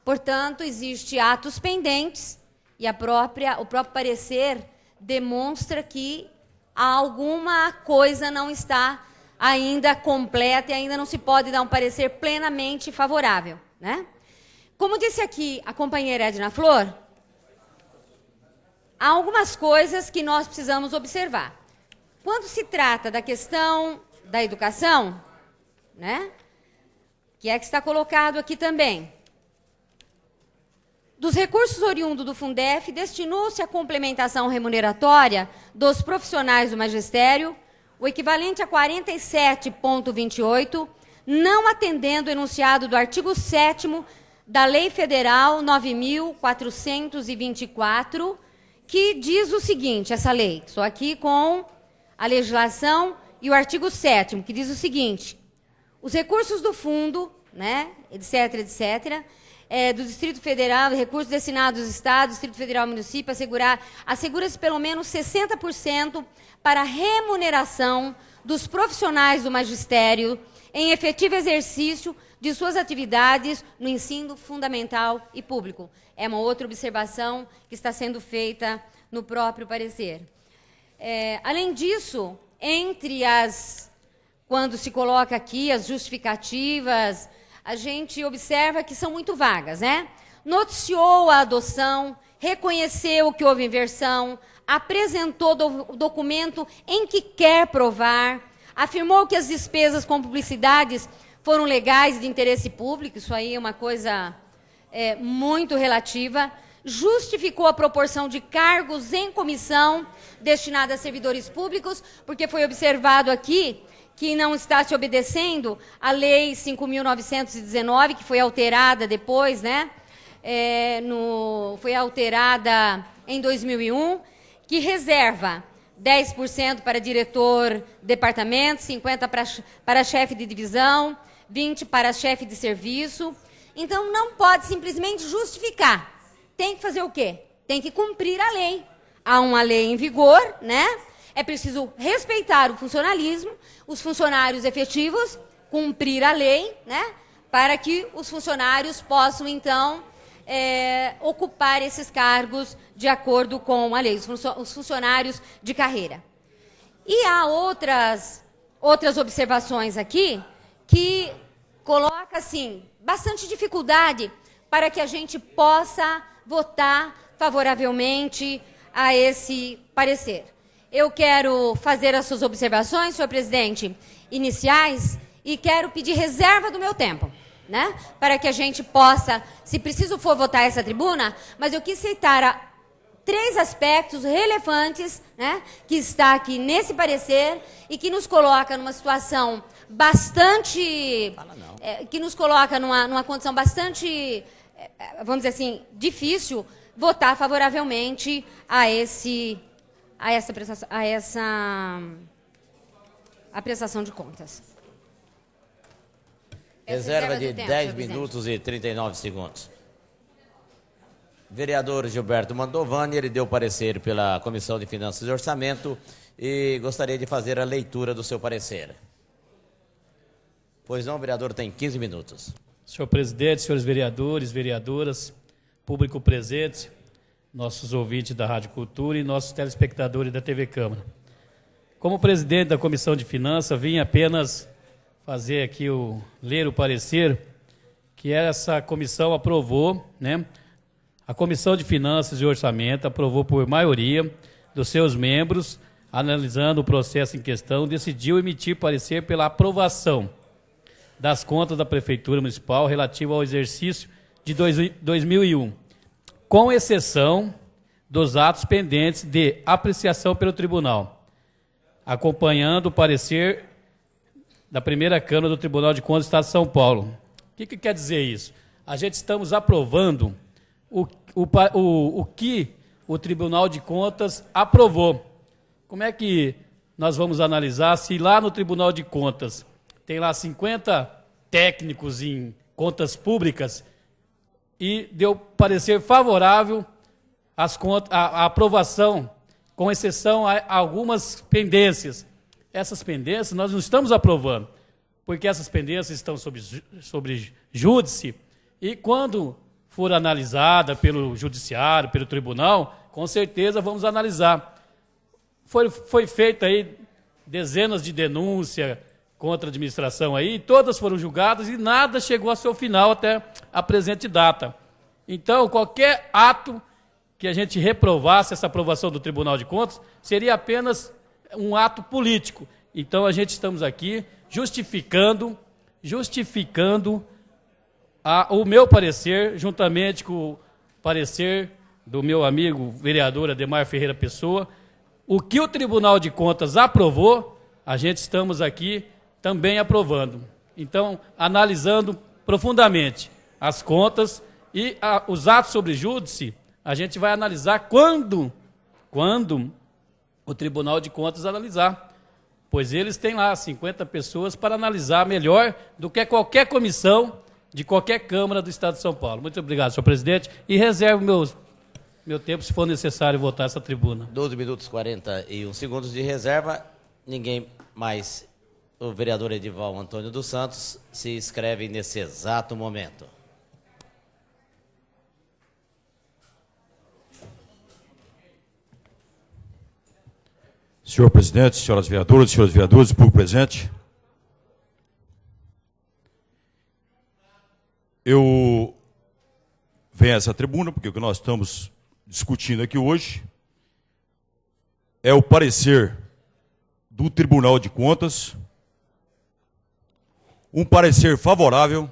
Portanto, existem atos pendentes e o próprio parecer demonstra que alguma coisa não está ainda completa e ainda não se pode dar um parecer plenamente favorável, né? Como disse aqui a companheira Edna Flor, há algumas coisas que nós precisamos observar. Quando se trata da questão da educação, né, que está colocado aqui também, dos recursos oriundos do Fundef, destinou-se à complementação remuneratória dos profissionais do magistério, o equivalente a 47,28, não atendendo o enunciado do artigo 7º da Lei Federal 9.424, que diz o seguinte, essa lei, estou aqui com a legislação e o artigo 7º, que diz o seguinte: os recursos do fundo, né, etc., do Distrito Federal, recursos destinados aos Estados, Distrito Federal e município, assegura-se pelo menos 60% para a remuneração dos profissionais do magistério em efetivo exercício de suas atividades no ensino fundamental e público. É uma outra observação que está sendo feita no próprio parecer. Além disso, quando se coloca aqui as justificativas, a gente observa que são muito vagas, né? Noticiou a adoção, reconheceu que houve inversão, apresentou o documento em que quer provar, afirmou que as despesas com publicidades foram legais e de interesse público, isso aí é uma coisa muito relativa, justificou a proporção de cargos em comissão destinada a servidores públicos, porque foi observado aqui que não está se obedecendo a Lei 5.919, que foi alterada depois, né? Foi alterada em 2001, que reserva 10% para diretor de departamento, 50% para chefe de divisão, 20% para chefe de serviço. Então, não pode simplesmente justificar. Tem que fazer o quê? Tem que cumprir a lei. Há uma lei em vigor, né? É preciso respeitar o funcionalismo, os funcionários efetivos, cumprir a lei, né? Para que os funcionários possam, então, ocupar esses cargos de acordo com a lei, os funcionários de carreira. E há outras observações aqui que colocam, assim, bastante dificuldade para que a gente possa votar favoravelmente a esse parecer. Eu quero fazer as suas observações, senhor presidente, iniciais, e quero pedir reserva do meu tempo, né? Para que a gente possa, se preciso for votar essa tribuna, mas eu quis citar 3 aspectos relevantes, né, que está aqui nesse parecer e que nos coloca numa situação bastante... que nos coloca numa condição bastante, vamos dizer assim, difícil, votar favoravelmente a essa prestação de contas. Reserva de tempo, 10 senhor presidente. minutos e 39 segundos. Vereador Gilberto Mantovani, ele deu parecer pela Comissão de Finanças e Orçamento e gostaria de fazer a leitura do seu parecer. Pois não, vereador, tem 15 minutos. Senhor presidente, senhores vereadores, vereadoras, público presente, nossos ouvintes da Rádio Cultura e nossos telespectadores da TV Câmara. Como presidente da Comissão de Finanças, vim apenas fazer aqui ler o parecer que essa comissão aprovou, né? A Comissão de Finanças e Orçamento aprovou por maioria dos seus membros, analisando o processo em questão, decidiu emitir parecer pela aprovação das contas da Prefeitura Municipal relativa ao exercício de 2001, com exceção dos atos pendentes de apreciação pelo Tribunal, acompanhando o parecer da primeira Câmara do Tribunal de Contas do Estado de São Paulo. O que quer dizer isso? A gente estamos aprovando o que o Tribunal de Contas aprovou. Como é que nós vamos analisar se lá no Tribunal de Contas tem lá 50 técnicos em contas públicas e deu parecer favorável à aprovação, com exceção a algumas pendências. Essas pendências nós não estamos aprovando, porque essas pendências estão sobre júdice e quando for analisada pelo judiciário, pelo tribunal, com certeza vamos analisar. Foi feita aí dezenas de denúncias contra a administração aí, todas foram julgadas e nada chegou ao seu final até a presente data. Então, qualquer ato que a gente reprovasse essa aprovação do Tribunal de Contas seria apenas um ato político. Então, a gente estamos aqui justificando o meu parecer, juntamente com o parecer do meu amigo vereador Ademar Ferreira Pessoa. O que o Tribunal de Contas aprovou, a gente estamos aqui também aprovando. Então, analisando profundamente as contas e os atos sobre júdice, a gente vai analisar quando o Tribunal de Contas analisar. Pois eles têm lá 50 pessoas para analisar melhor do que qualquer comissão de qualquer Câmara do Estado de São Paulo. Muito obrigado, senhor presidente, e reservo meu tempo se for necessário votar essa tribuna. 12 minutos e 41 segundos de reserva. Ninguém mais, o vereador Edival Antônio dos Santos, se inscreve nesse exato momento. Senhor presidente, senhoras vereadoras, senhores vereadores, público presente. Eu venho a essa tribuna porque o que nós estamos discutindo aqui hoje é o parecer do Tribunal de Contas, um parecer favorável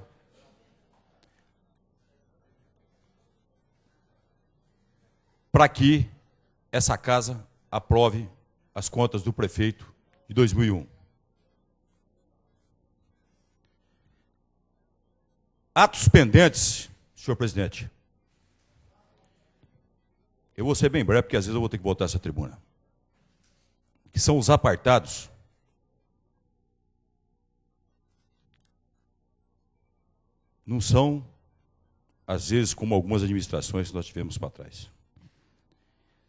para que essa casa aprove as contas do prefeito de 2001. Atos pendentes, senhor presidente. Eu vou ser bem breve, porque às vezes eu vou ter que voltar a essa tribuna. Que são os apartados não são, às vezes, como algumas administrações que nós tivemos para trás.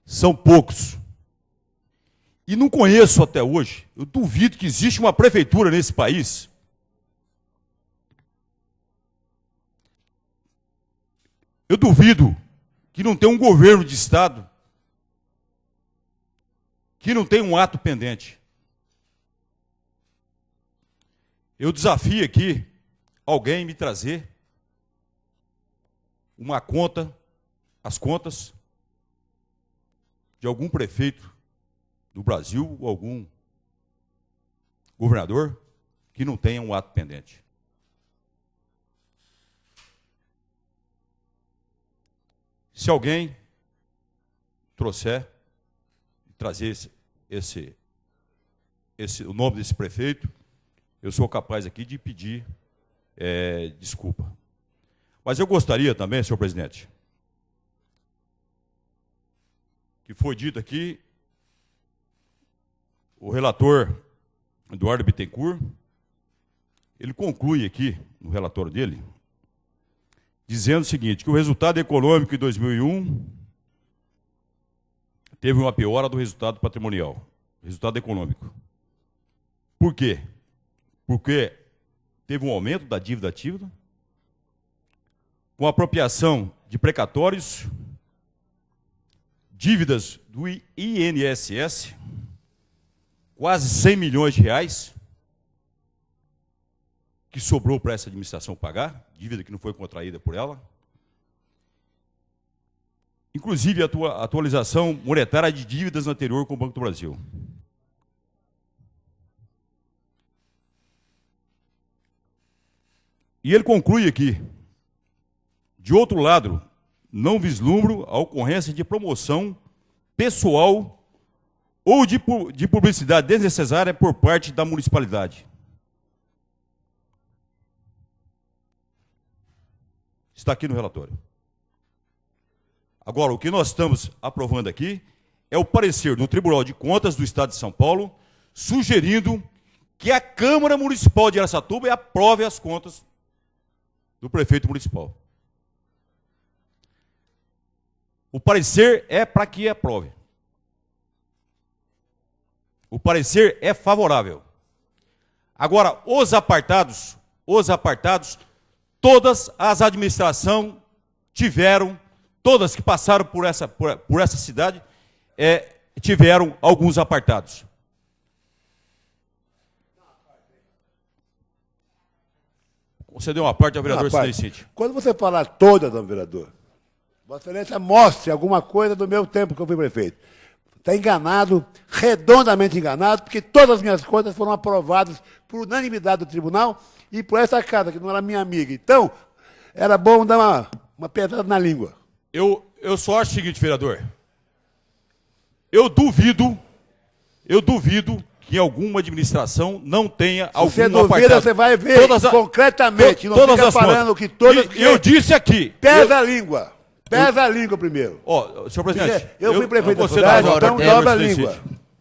São poucos. E não conheço até hoje, eu duvido que existe uma prefeitura nesse país eu duvido que não tenha um governo de Estado que não tenha um ato pendente. Eu desafio aqui alguém me trazer uma conta, as contas de algum prefeito do Brasil ou algum governador que não tenha um ato pendente. Se alguém trazer o nome desse prefeito, eu sou capaz aqui de pedir desculpa. Mas eu gostaria também, senhor presidente, que foi dito aqui, o relator Eduardo Bittencourt ele conclui aqui, no relatório dele, dizendo o seguinte, que o resultado econômico em 2001 teve uma piora do resultado patrimonial, resultado econômico. Por quê? Porque teve um aumento da dívida ativa, com apropriação de precatórios, dívidas do INSS, quase 100 milhões de reais, que sobrou para essa administração pagar, dívida que não foi contraída por ela. Inclusive a atualização monetária de dívidas anterior com o Banco do Brasil. E ele conclui aqui, de outro lado, não vislumbro a ocorrência de promoção pessoal ou de publicidade desnecessária por parte da municipalidade. Está aqui no relatório. Agora, o que nós estamos aprovando aqui é o parecer do Tribunal de Contas do Estado de São Paulo, sugerindo que a Câmara Municipal de Araçatuba aprove as contas do prefeito municipal. O parecer é para que aprove. O parecer é favorável. Agora, os apartados, todas as administrações tiveram, todas que passaram por essa cidade, tiveram alguns apartados. Concedeu uma parte ao vereador Sidney Cid. Quando você falar toda, dom vereador, Vossa Excelência mostre alguma coisa do meu tempo que eu fui prefeito. Está enganado, redondamente enganado, porque todas as minhas contas foram aprovadas por unanimidade do tribunal e por essa casa, que não era minha amiga. Então, era bom dar uma pedrada na língua. Eu só acho o seguinte, vereador. Eu duvido que alguma administração não tenha algum apartado. Se você duvida, você vai ver concretamente. Não fica falando que todas... Eu disse aqui. Pesa a língua. Pesa a língua primeiro. Senhor presidente. Eu fui prefeito da cidade, então dobra a língua.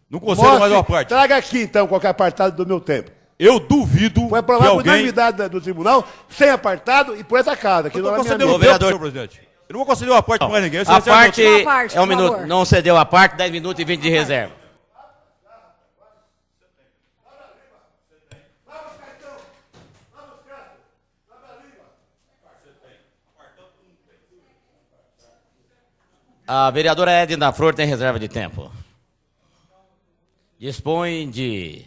Não concedo mais uma parte. Traga aqui, então, qualquer apartado do meu tempo. Eu duvido foi aprovado por unanimidade do tribunal, sem apartado e por essa casa. Que não concedeu o vereador, senhor presidente. Eu não vou conceder uma parte para mais ninguém. A parte é um minuto. Não cedeu a parte, 10 minutos e 20 de reserva. A vereadora Edna Flor tem reserva de tempo. Dispõe de...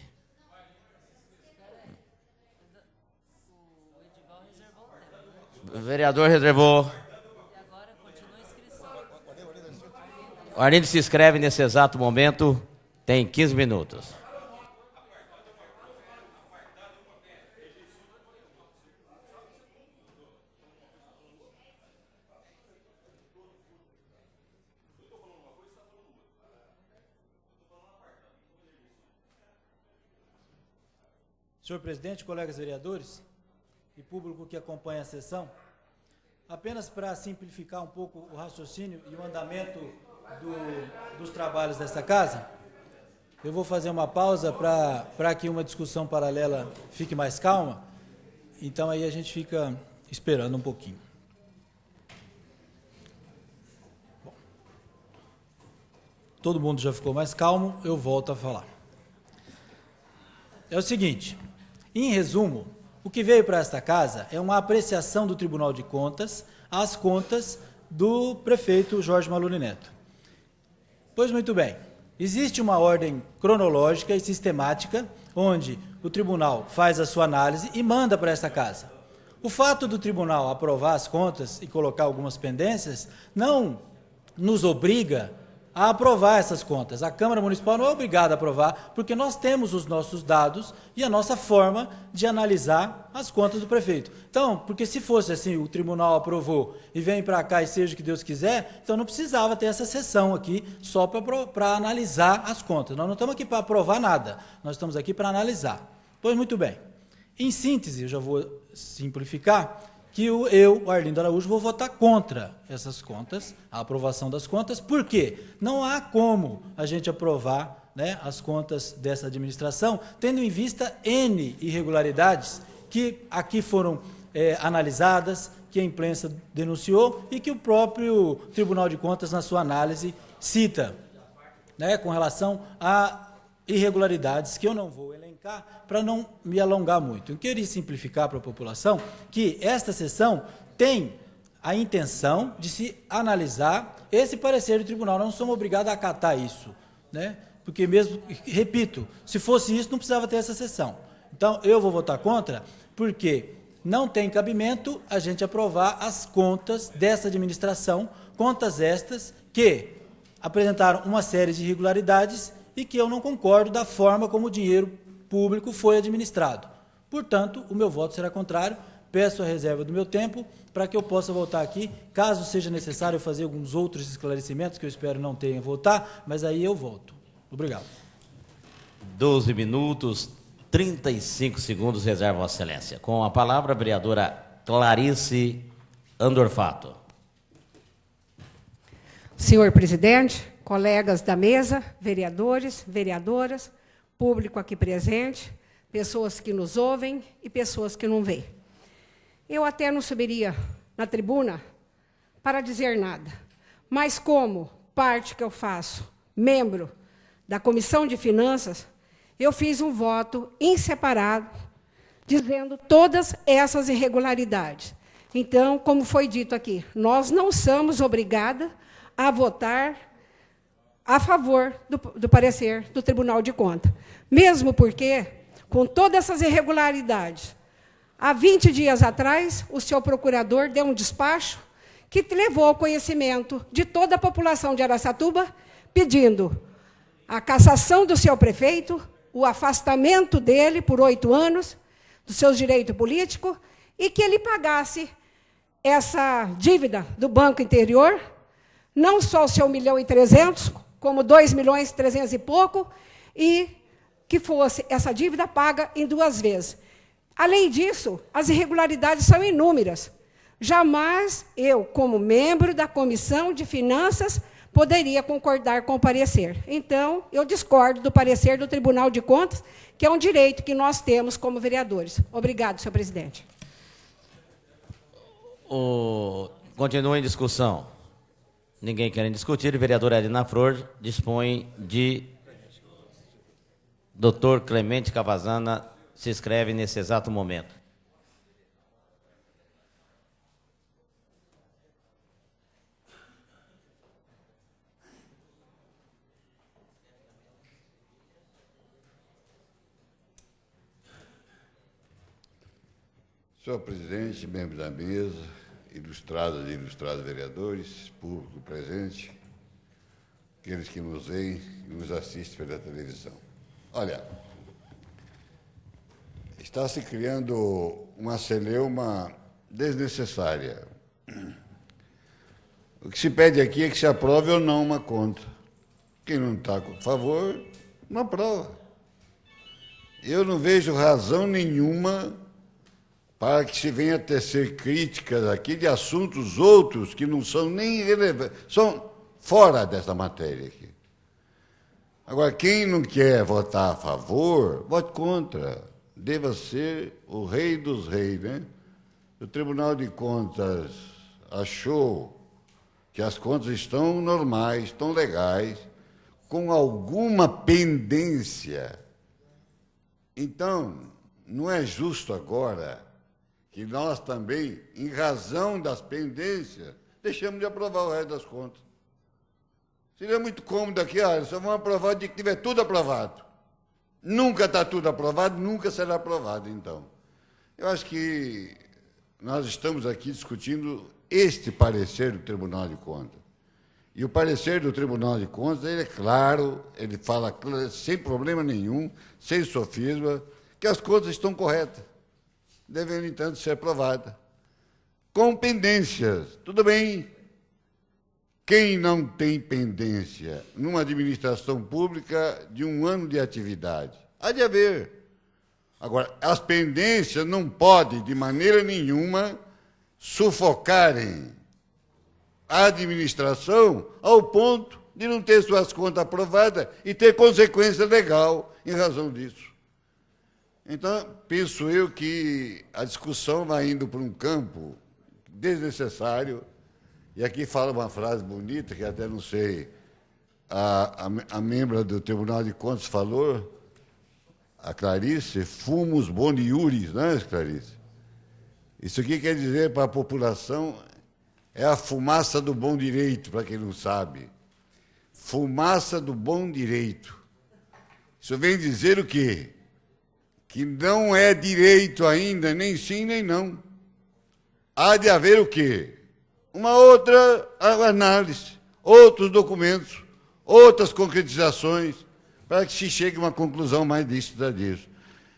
O vereador reservou. O Arlindo se inscreve nesse exato momento. Tem 15 minutos. Senhor presidente, colegas vereadores e público que acompanha a sessão, apenas para simplificar um pouco o raciocínio e o andamento dos trabalhos desta casa, eu vou fazer uma pausa para que uma discussão paralela fique mais calma, então aí a gente fica esperando um pouquinho. Bom, todo mundo já ficou mais calmo, eu volto a falar. É o seguinte... Em resumo, o que veio para esta casa é uma apreciação do Tribunal de Contas às contas do prefeito Jorge Maluri Neto. Pois muito bem, existe uma ordem cronológica e sistemática onde o tribunal faz a sua análise e manda para esta casa. O fato do tribunal aprovar as contas e colocar algumas pendências não nos obriga a aprovar essas contas. A Câmara Municipal não é obrigada a aprovar, porque nós temos os nossos dados e a nossa forma de analisar as contas do prefeito. Então, porque se fosse assim, o tribunal aprovou e vem para cá e seja o que Deus quiser, então não precisava ter essa sessão aqui só para analisar as contas. Nós não estamos aqui para aprovar nada, nós estamos aqui para analisar. Pois muito bem. Em síntese, eu já vou simplificar, que o Arlindo Araújo, vou votar contra essas contas, a aprovação das contas, porque não há como a gente aprovar, né, as contas dessa administração, tendo em vista N irregularidades que aqui foram analisadas, que a imprensa denunciou e que o próprio Tribunal de Contas, na sua análise, cita, né, com relação a irregularidades que eu não vou elencar para não me alongar muito. Eu queria simplificar para a população que esta sessão tem a intenção de se analisar esse parecer do tribunal. Não somos obrigados a acatar isso, né? Porque mesmo, repito, se fosse isso, não precisava ter essa sessão. Então, eu vou votar contra, porque não tem cabimento a gente aprovar as contas dessa administração, contas estas que apresentaram uma série de irregularidades e que eu não concordo da forma como o dinheiro público foi administrado. Portanto, o meu voto será contrário. Peço a reserva do meu tempo para que eu possa voltar aqui, caso seja necessário fazer alguns outros esclarecimentos, que eu espero não tenha votar, mas aí eu volto. Obrigado. 12 minutos, 35 segundos, reserva Vossa Excelência. Com a palavra, a vereadora Clarice Andorfato. Senhor presidente, colegas da mesa, vereadores, vereadoras, público aqui presente, pessoas que nos ouvem e pessoas que não veem. Eu até não subiria na tribuna para dizer nada, mas como parte que eu faço, membro da Comissão de Finanças, eu fiz um voto em separado, dizendo todas essas irregularidades. Então, como foi dito aqui, nós não somos obrigadas a votar a favor do parecer do Tribunal de Contas. Mesmo porque, com todas essas irregularidades, há 20 dias atrás, o senhor procurador deu um despacho que levou ao conhecimento de toda a população de Araçatuba, pedindo a cassação do seu prefeito, o afastamento dele por 8 anos, dos seus direitos políticos, e que ele pagasse essa dívida do Banco Interior, não só o seu 1.300.000, como 2.300.000 e pouco, e que fosse essa dívida paga em 2 vezes. Além disso, as irregularidades são inúmeras. Jamais eu, como membro da Comissão de Finanças, poderia concordar com o parecer. Então, eu discordo do parecer do Tribunal de Contas, que é um direito que nós temos como vereadores. Obrigado, senhor presidente. Continua em discussão. Ninguém querendo discutir. A vereadora Edna Flor dispõe de... Doutor Clemente Cavazana se inscreve nesse exato momento. Senhor presidente, membros da mesa, ilustradas e ilustrados vereadores, público presente, aqueles que nos veem e nos assistem pela televisão. Olha, está se criando uma celeuma desnecessária. O que se pede aqui é que se aprove ou não uma conta. Quem não está com favor, não aprova. Eu não vejo razão nenhuma para que se venha a tecer críticas aqui de assuntos outros que não são nem relevantes, são fora dessa matéria aqui. Agora, quem não quer votar a favor, vote contra. Deva ser o rei dos reis, né? O Tribunal de Contas achou que as contas estão normais, estão legais, com alguma pendência. Então, não é justo agora que nós também, em razão das pendências, deixamos de aprovar o resto das contas. Seria muito cômodo aqui, só vamos aprovar de que tiver tudo aprovado. Nunca está tudo aprovado, nunca será aprovado, então. Eu acho que nós estamos aqui discutindo este parecer do Tribunal de Contas. E o parecer do Tribunal de Contas, ele é claro, ele fala sem problema nenhum, sem sofisma, que as contas estão corretas, devendo, entanto, ser aprovadas. Com pendências, tudo bem. Quem não tem pendência numa administração pública de 1 ano de atividade? Há de haver. Agora, as pendências não podem, de maneira nenhuma, sufocarem a administração ao ponto de não ter suas contas aprovadas e ter consequência legal em razão disso. Então, penso eu que a discussão vai indo para um campo desnecessário, e aqui fala uma frase bonita, que até não sei, a membra do Tribunal de Contas falou, a Clarice, fumus boni iuris, não é, Clarice? Isso aqui quer dizer para a população, é a fumaça do bom direito, para quem não sabe. Fumaça do bom direito. Isso vem dizer o quê? Que não é direito ainda, nem sim, nem não. Há de haver o quê? Uma outra análise, outros documentos, outras concretizações, para que se chegue a uma conclusão mais lícita disso.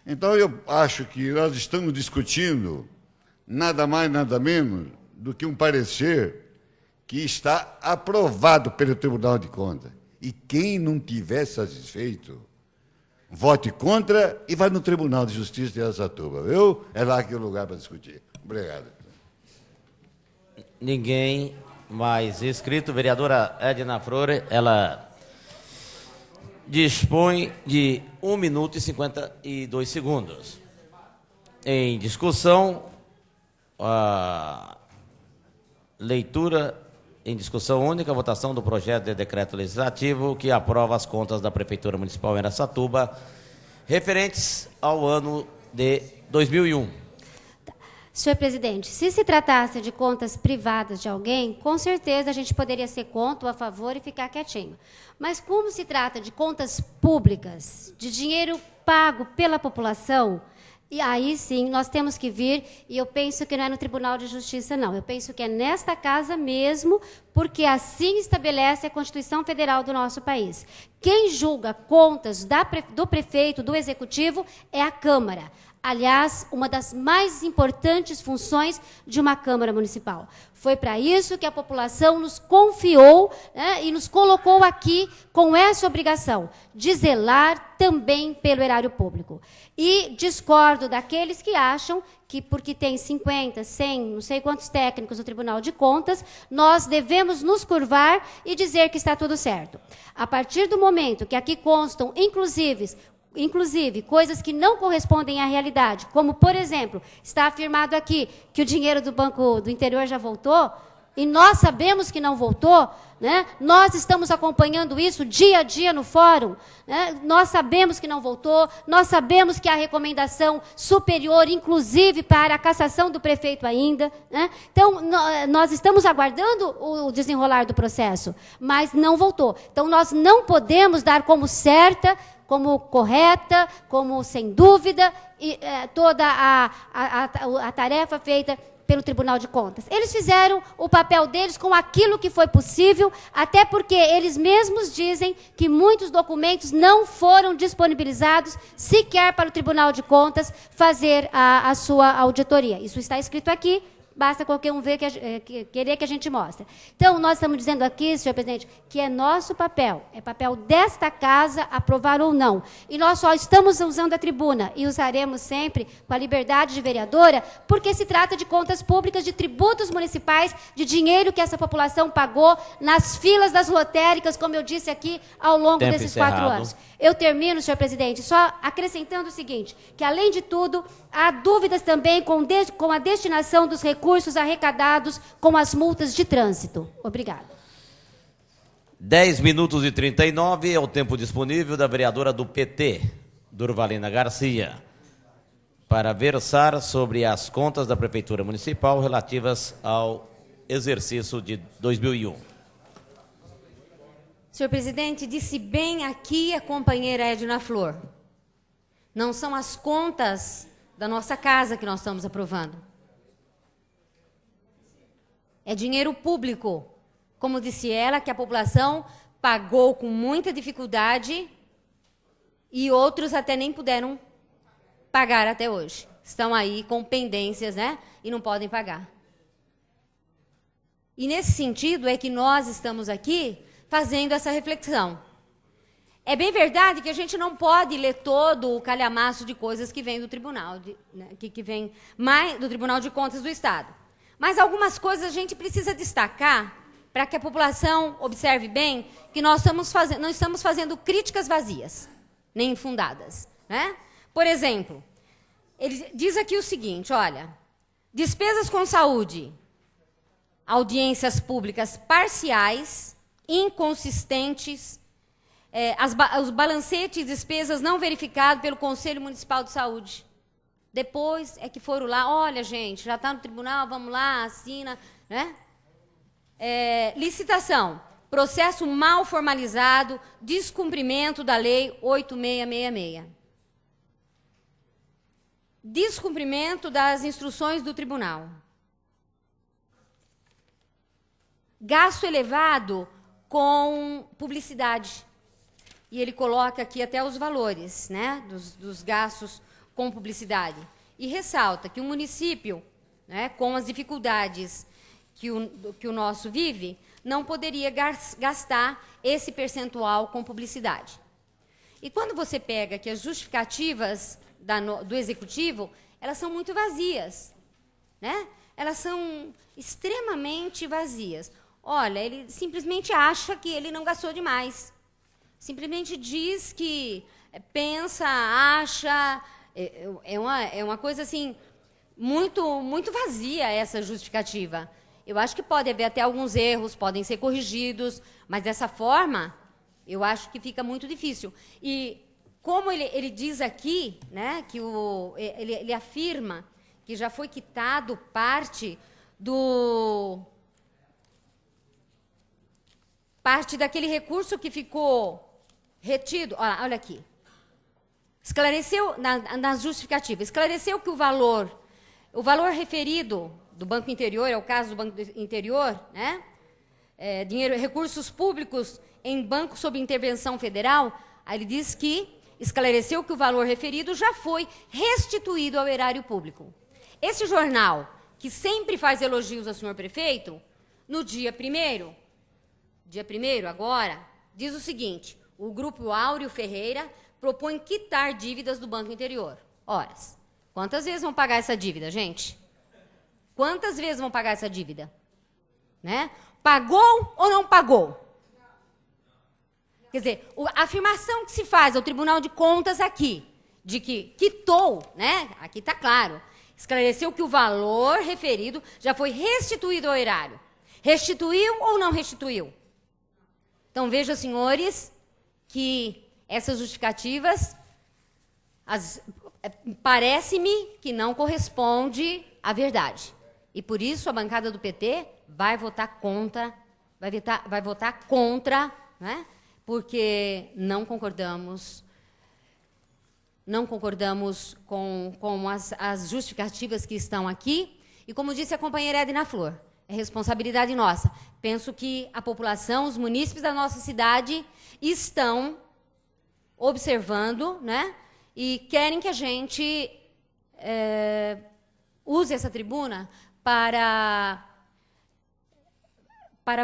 Então, eu acho que nós estamos discutindo nada mais, nada menos do que um parecer que está aprovado pelo Tribunal de Contas. E quem não tiver satisfeito, vote contra e vai no Tribunal de Justiça de Araçatuba, viu? É lá que é o lugar para discutir. Obrigado. Ninguém mais inscrito. Vereadora Edna Flores, ela dispõe de 1 minuto e 52 segundos. Em discussão, a leitura em discussão única, a votação do projeto de decreto legislativo que aprova as contas da Prefeitura Municipal em Araçatuba referentes ao ano de 2001. Senhor presidente, se se tratasse de contas privadas de alguém, com certeza a gente poderia ser contra ou a favor e ficar quietinho. Mas como se trata de contas públicas, de dinheiro pago pela população, e aí sim nós temos que vir, e eu penso que não é no Tribunal de Justiça, não. Eu penso que é nesta casa mesmo, porque assim estabelece a Constituição Federal do nosso país. Quem julga contas do prefeito, do executivo, é a Câmara. Aliás, uma das mais importantes funções de uma Câmara Municipal. Foi para isso que a população nos confiou, né, e nos colocou aqui com essa obrigação de zelar também pelo erário público. E discordo daqueles que acham que porque tem 50, 100, não sei quantos técnicos no Tribunal de Contas, nós devemos nos curvar e dizer que está tudo certo. A partir do momento que aqui constam, inclusive, coisas que não correspondem à realidade, como, por exemplo, está afirmado aqui que o dinheiro do Banco do Interior já voltou, e nós sabemos que não voltou, né? Nós estamos acompanhando isso dia a dia no fórum, né? Nós sabemos que não voltou, nós sabemos que há recomendação superior, inclusive para a cassação do prefeito ainda, né? Então, nós estamos aguardando o desenrolar do processo, mas não voltou. Então, nós não podemos dar como certa, como correta, como sem dúvida, toda a tarefa feita pelo Tribunal de Contas. Eles fizeram o papel deles com aquilo que foi possível, até porque eles mesmos dizem que muitos documentos não foram disponibilizados sequer para o Tribunal de Contas fazer a sua auditoria. Isso está escrito aqui. Basta qualquer um ver querer que a gente mostre. Então, nós estamos dizendo aqui, senhor presidente, que é nosso papel, é papel desta casa aprovar ou não. E nós só estamos usando a tribuna e usaremos sempre com a liberdade de vereadora, porque se trata de contas públicas, de tributos municipais, de dinheiro que essa população pagou nas filas das lotéricas, como eu disse aqui, ao longo desses 4 anos. Eu termino, senhor presidente, só acrescentando o seguinte, que além de tudo, há dúvidas também com a destinação dos recursos arrecadados com as multas de trânsito. Obrigada. 10 minutos e 39 é o tempo disponível da vereadora do PT, Durvalina Garcia, para versar sobre as contas da Prefeitura Municipal relativas ao exercício de 2001. Senhor presidente, disse bem aqui a companheira Edna Flor. Não são as contas da nossa casa que nós estamos aprovando. É dinheiro público. Como disse ela, que a população pagou com muita dificuldade e outros até nem puderam pagar até hoje. Estão aí com pendências, né? E não podem pagar. E nesse sentido é que nós estamos aqui fazendo essa reflexão. É bem verdade que a gente não pode ler todo o calhamaço de coisas que vem do tribunal, que vem mais do Tribunal de Contas do Estado. Mas algumas coisas a gente precisa destacar para que a população observe bem que nós não estamos fazendo críticas vazias, nem infundadas, né? Por exemplo, Ele diz aqui o seguinte, olha, despesas com saúde, audiências públicas parciais, inconsistentes, os balancetes de despesas não verificados pelo Conselho Municipal de Saúde. Depois é que foram lá, olha, gente, já está no tribunal, vamos lá, assina, né? Licitação, processo mal formalizado, descumprimento da Lei 8666. Descumprimento das instruções do tribunal. Gasto elevado com publicidade. E ele coloca aqui até os valores, né, dos gastos com publicidade. E ressalta que o município, né, com as dificuldades que o nosso vive, não poderia gastar esse percentual com publicidade. E quando você pega que as justificativas do Executivo, elas são muito vazias, né? Elas são extremamente vazias. Olha, ele simplesmente acha que ele não gastou demais. Simplesmente diz que pensa, acha... É uma coisa, assim, muito vazia essa justificativa. Eu acho que pode haver até alguns erros, podem ser corrigidos, mas dessa forma, eu acho que fica muito difícil. E como ele diz aqui, né, que ele afirma que já foi quitado parte daquele recurso que ficou retido. Olha aqui. Esclareceu, na justificativa, esclareceu que o valor referido do Banco Interior, é o caso do Banco Interior, né? Recursos públicos em banco sob intervenção federal, aí ele diz que esclareceu que o valor referido já foi restituído ao erário público. Esse jornal, que sempre faz elogios ao senhor prefeito, no dia 1º agora, diz o seguinte: o grupo Áureo Ferreira propõe quitar dívidas do Banco Interior. Ora, quantas vezes vão pagar essa dívida, gente? Quantas vezes vão pagar essa dívida? Né? Pagou ou não pagou? Quer dizer, a afirmação que se faz ao Tribunal de Contas aqui, de que quitou, né? Aqui está claro, esclareceu que o valor referido já foi restituído ao erário. Restituiu ou não restituiu? Então, vejam, senhores, que essas justificativas, parece-me que não corresponde à verdade. E, por isso, a bancada do PT vai votar contra, né? Porque não concordamos com as justificativas que estão aqui. E, como disse a companheira Edna Flor, é responsabilidade nossa. Penso que a população, os munícipes da nossa cidade estão observando, né? E querem que a gente use essa tribuna para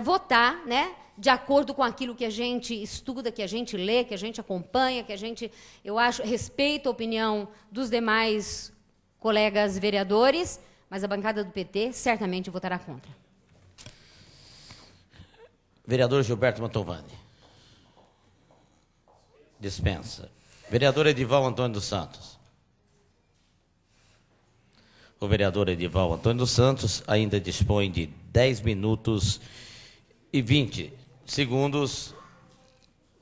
votar, né? De acordo com aquilo que a gente estuda, que a gente lê, que a gente acompanha, que a gente, eu acho, respeita a opinião dos demais colegas vereadores, mas a bancada do PT certamente votará contra. Vereador Gilberto Mantovani. Dispensa. Vereador Edival Antônio dos Santos. O vereador Edival Antônio dos Santos ainda dispõe de 10 minutos e 20 segundos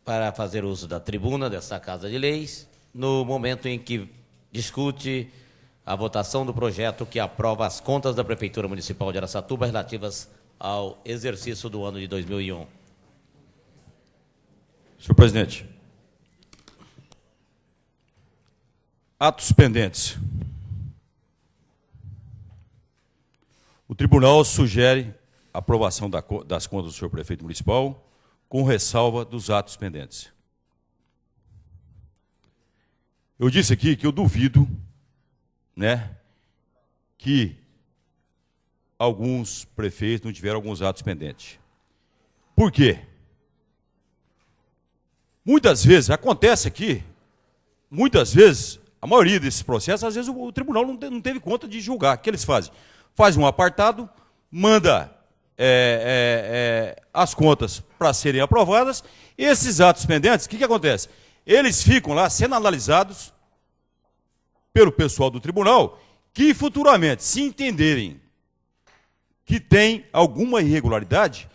para fazer uso da tribuna desta Casa de Leis, no momento em que discute a votação do projeto que aprova as contas da Prefeitura Municipal de Araçatuba relativas ao exercício do ano de 2001. Senhor presidente, atos pendentes. O tribunal sugere a aprovação das contas do senhor prefeito municipal com ressalva dos atos pendentes. Eu disse aqui que eu duvido, né, que alguns prefeitos não tiveram alguns atos pendentes. Por quê? Muitas vezes, acontece aqui, muitas vezes, a maioria desses processos, às vezes o tribunal não teve conta de julgar. O que eles fazem? Faz um apartado, manda as contas para serem aprovadas. Esses atos pendentes, o que acontece? Eles ficam lá sendo analisados pelo pessoal do tribunal, que futuramente, se entenderem que tem alguma irregularidade,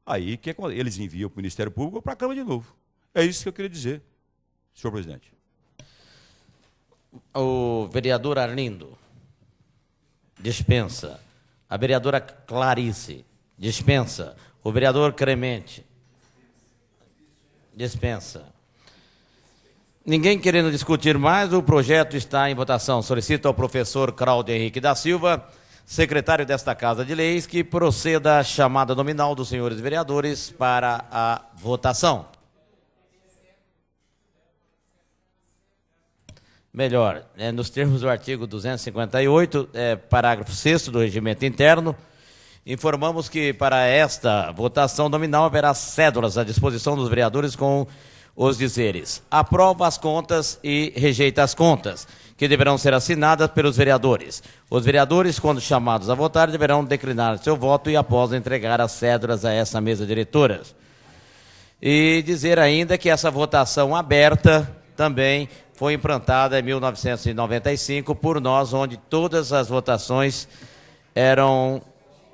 aí que eles enviam para o Ministério Público ou para a Câmara de novo. É isso que eu queria dizer, senhor presidente. O vereador Arlindo dispensa. A vereadora Clarice dispensa. O vereador Clemente dispensa. Ninguém querendo discutir mais, o projeto está em votação. Solicito ao professor Cláudio Henrique da Silva, secretário desta Casa de Leis, que proceda à chamada nominal dos senhores vereadores para a votação. Melhor, nos termos do artigo 258, parágrafo 6º do Regimento Interno, informamos que para esta votação nominal haverá cédulas à disposição dos vereadores com os dizeres: aprova as contas e rejeita as contas, que deverão ser assinadas pelos vereadores. Os vereadores, quando chamados a votar, deverão declinar seu voto e, após, entregar as cédulas a essa mesa diretora. E dizer ainda que essa votação aberta também foi implantada em 1995 por nós, onde todas as votações eram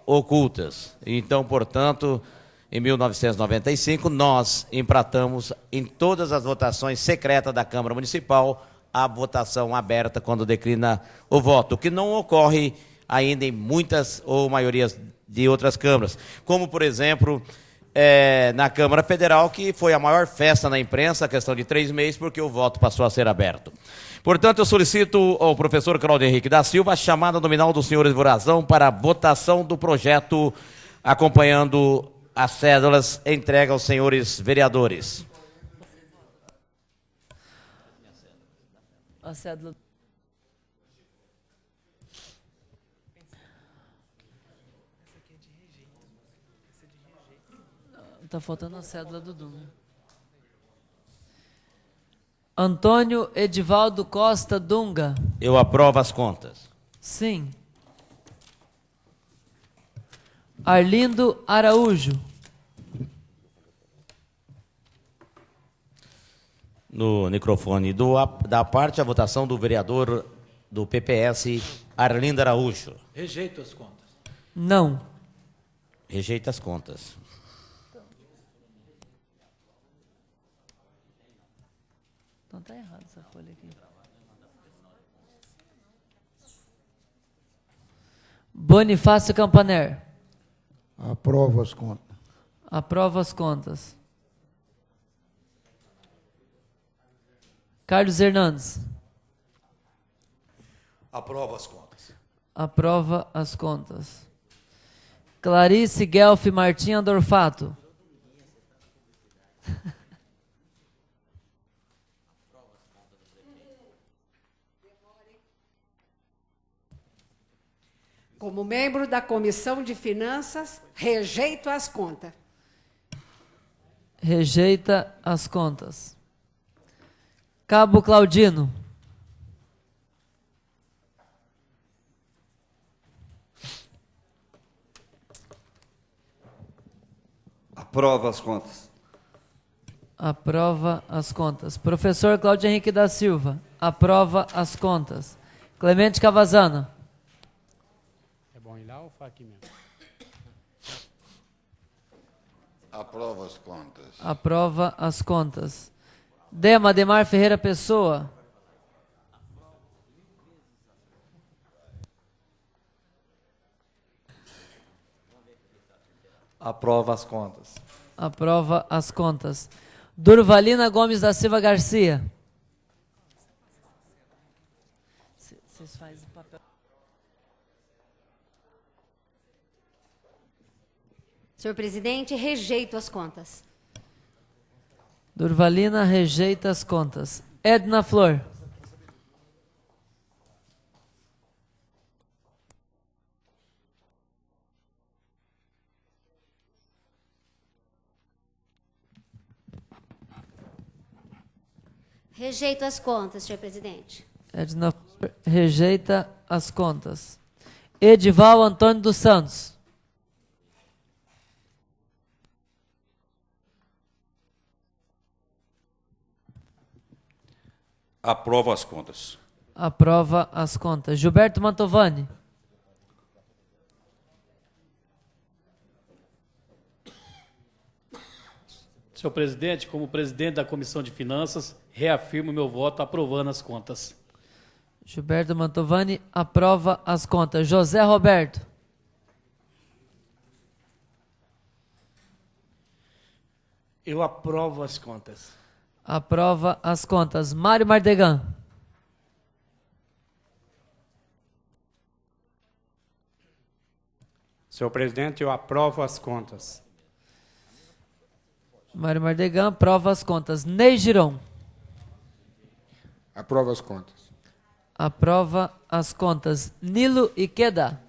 ocultas. Então, portanto, em 1995, nós implantamos em todas as votações secretas da Câmara Municipal a votação aberta quando declina o voto, o que não ocorre ainda em muitas ou maioria de outras câmaras, como, por exemplo, na Câmara Federal, que foi a maior festa na imprensa, a questão de 3 meses, porque o voto passou a ser aberto. Portanto, eu solicito ao professor Cláudio Henrique da Silva a chamada nominal dos senhores de votação para a votação do projeto, acompanhando as cédulas entregue aos senhores vereadores. A cédula. Está faltando a cédula do Duma. Antônio Edivaldo Costa Dunga. Eu aprovo as contas. Sim. Arlindo Araújo. No microfone da parte, a votação do vereador do PPS, Arlindo Araújo. Rejeito as contas. Não. Rejeita as contas. Então está errado essa folha aqui. Bonifácio Campaner. Aprovo as contas. Aprova as contas. Carlos Hernandes. Aprovo as contas. Aprova as contas. Clarice Guelf Martim Andorfato. Como membro da Comissão de Finanças, rejeito as contas. Rejeita as contas. Cabo Claudino. Aprova as contas. Aprova as contas. Professor Cláudio Henrique da Silva. Aprova as contas. Clemente Cavazano. É bom ir lá ou aqui mesmo? Aprova as contas. Aprova as contas. Dema Ademar Ferreira Pessoa. Aprova as contas. Aprova as contas. Durvalina Gomes da Silva Garcia. Vocês fazem o papel. Senhor presidente, rejeito as contas. Durvalina rejeita as contas. Edna Flor. Rejeito as contas, senhor presidente. Edna Flor rejeita as contas. Edival Antônio dos Santos. Aprovo as contas. Aprova as contas. Gilberto Mantovani. Senhor presidente, como presidente da Comissão de Finanças, reafirmo meu voto aprovando as contas. Gilberto Mantovani aprova as contas. José Roberto. Eu aprovo as contas. Aprova as contas. Mário Mardegan. Senhor presidente, eu aprovo as contas. Mário Mardegan aprova as contas. Ney Giron. Aprovo as contas. Aprova as contas. Nilo Ikeda.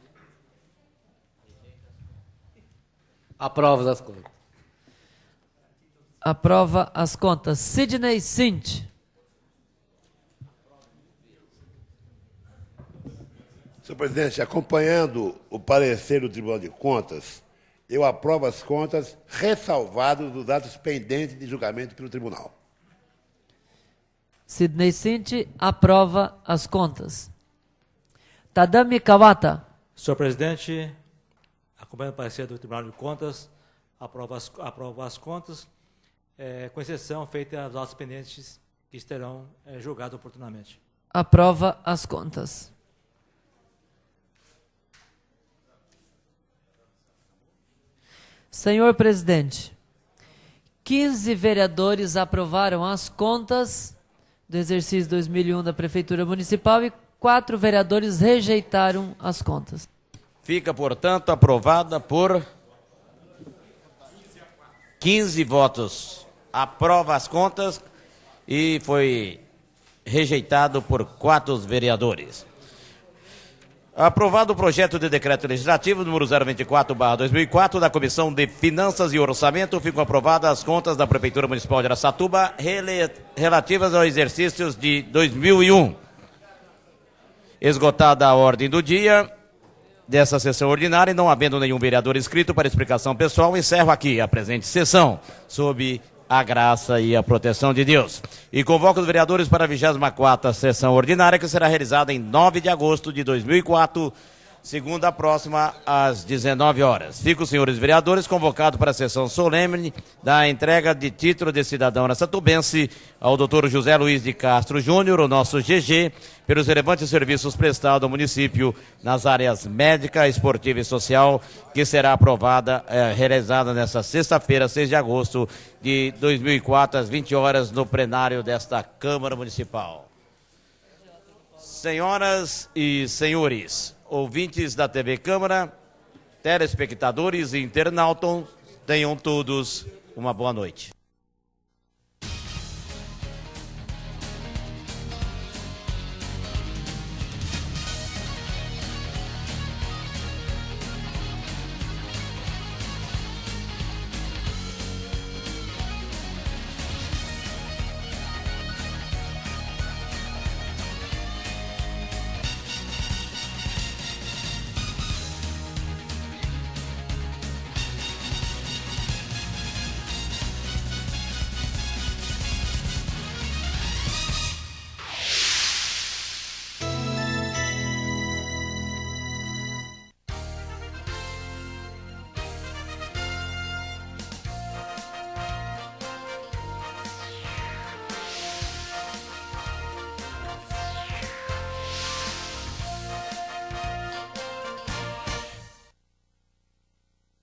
Aprovo as contas. Aprova as contas. Sidney Sint. Senhor presidente, acompanhando o parecer do Tribunal de Contas, eu aprovo as contas ressalvados dos atos pendentes de julgamento pelo Tribunal. Sidney Sint aprova as contas. Tadami Kawata. Senhor presidente, acompanhando o parecer do Tribunal de Contas, aprovo as contas, com exceção feita aos atos pendentes que serão julgados oportunamente. Aprova as contas. Senhor presidente, 15 vereadores aprovaram as contas do exercício 2001 da Prefeitura Municipal e 4 vereadores rejeitaram as contas. Fica, portanto, aprovada por 15 votos. Aprova as contas e foi rejeitado por 4 vereadores. Aprovado o projeto de decreto legislativo número 024/2004 da Comissão de Finanças e Orçamento, ficam aprovadas as contas da Prefeitura Municipal de Araçatuba relativas aos exercícios de 2001. Esgotada a ordem do dia dessa sessão ordinária e não havendo nenhum vereador inscrito para explicação pessoal, encerro aqui a presente sessão, sob a graça e a proteção de Deus. E convoco os vereadores para a 24ª sessão ordinária, que será realizada em 9 de agosto de 2004, segunda próxima, às 19 horas. Fico, senhores vereadores, convocados para a sessão solene da entrega de título de cidadão araçatubense ao doutor José Luiz de Castro Júnior, o nosso GG, pelos relevantes serviços prestados ao município nas áreas médica, esportiva e social, que será aprovada, realizada nesta sexta-feira, 6 de agosto de 2004, às 20 horas, no plenário desta Câmara Municipal. Senhoras e senhores, ouvintes da TV Câmara, telespectadores e internautas, tenham todos uma boa noite.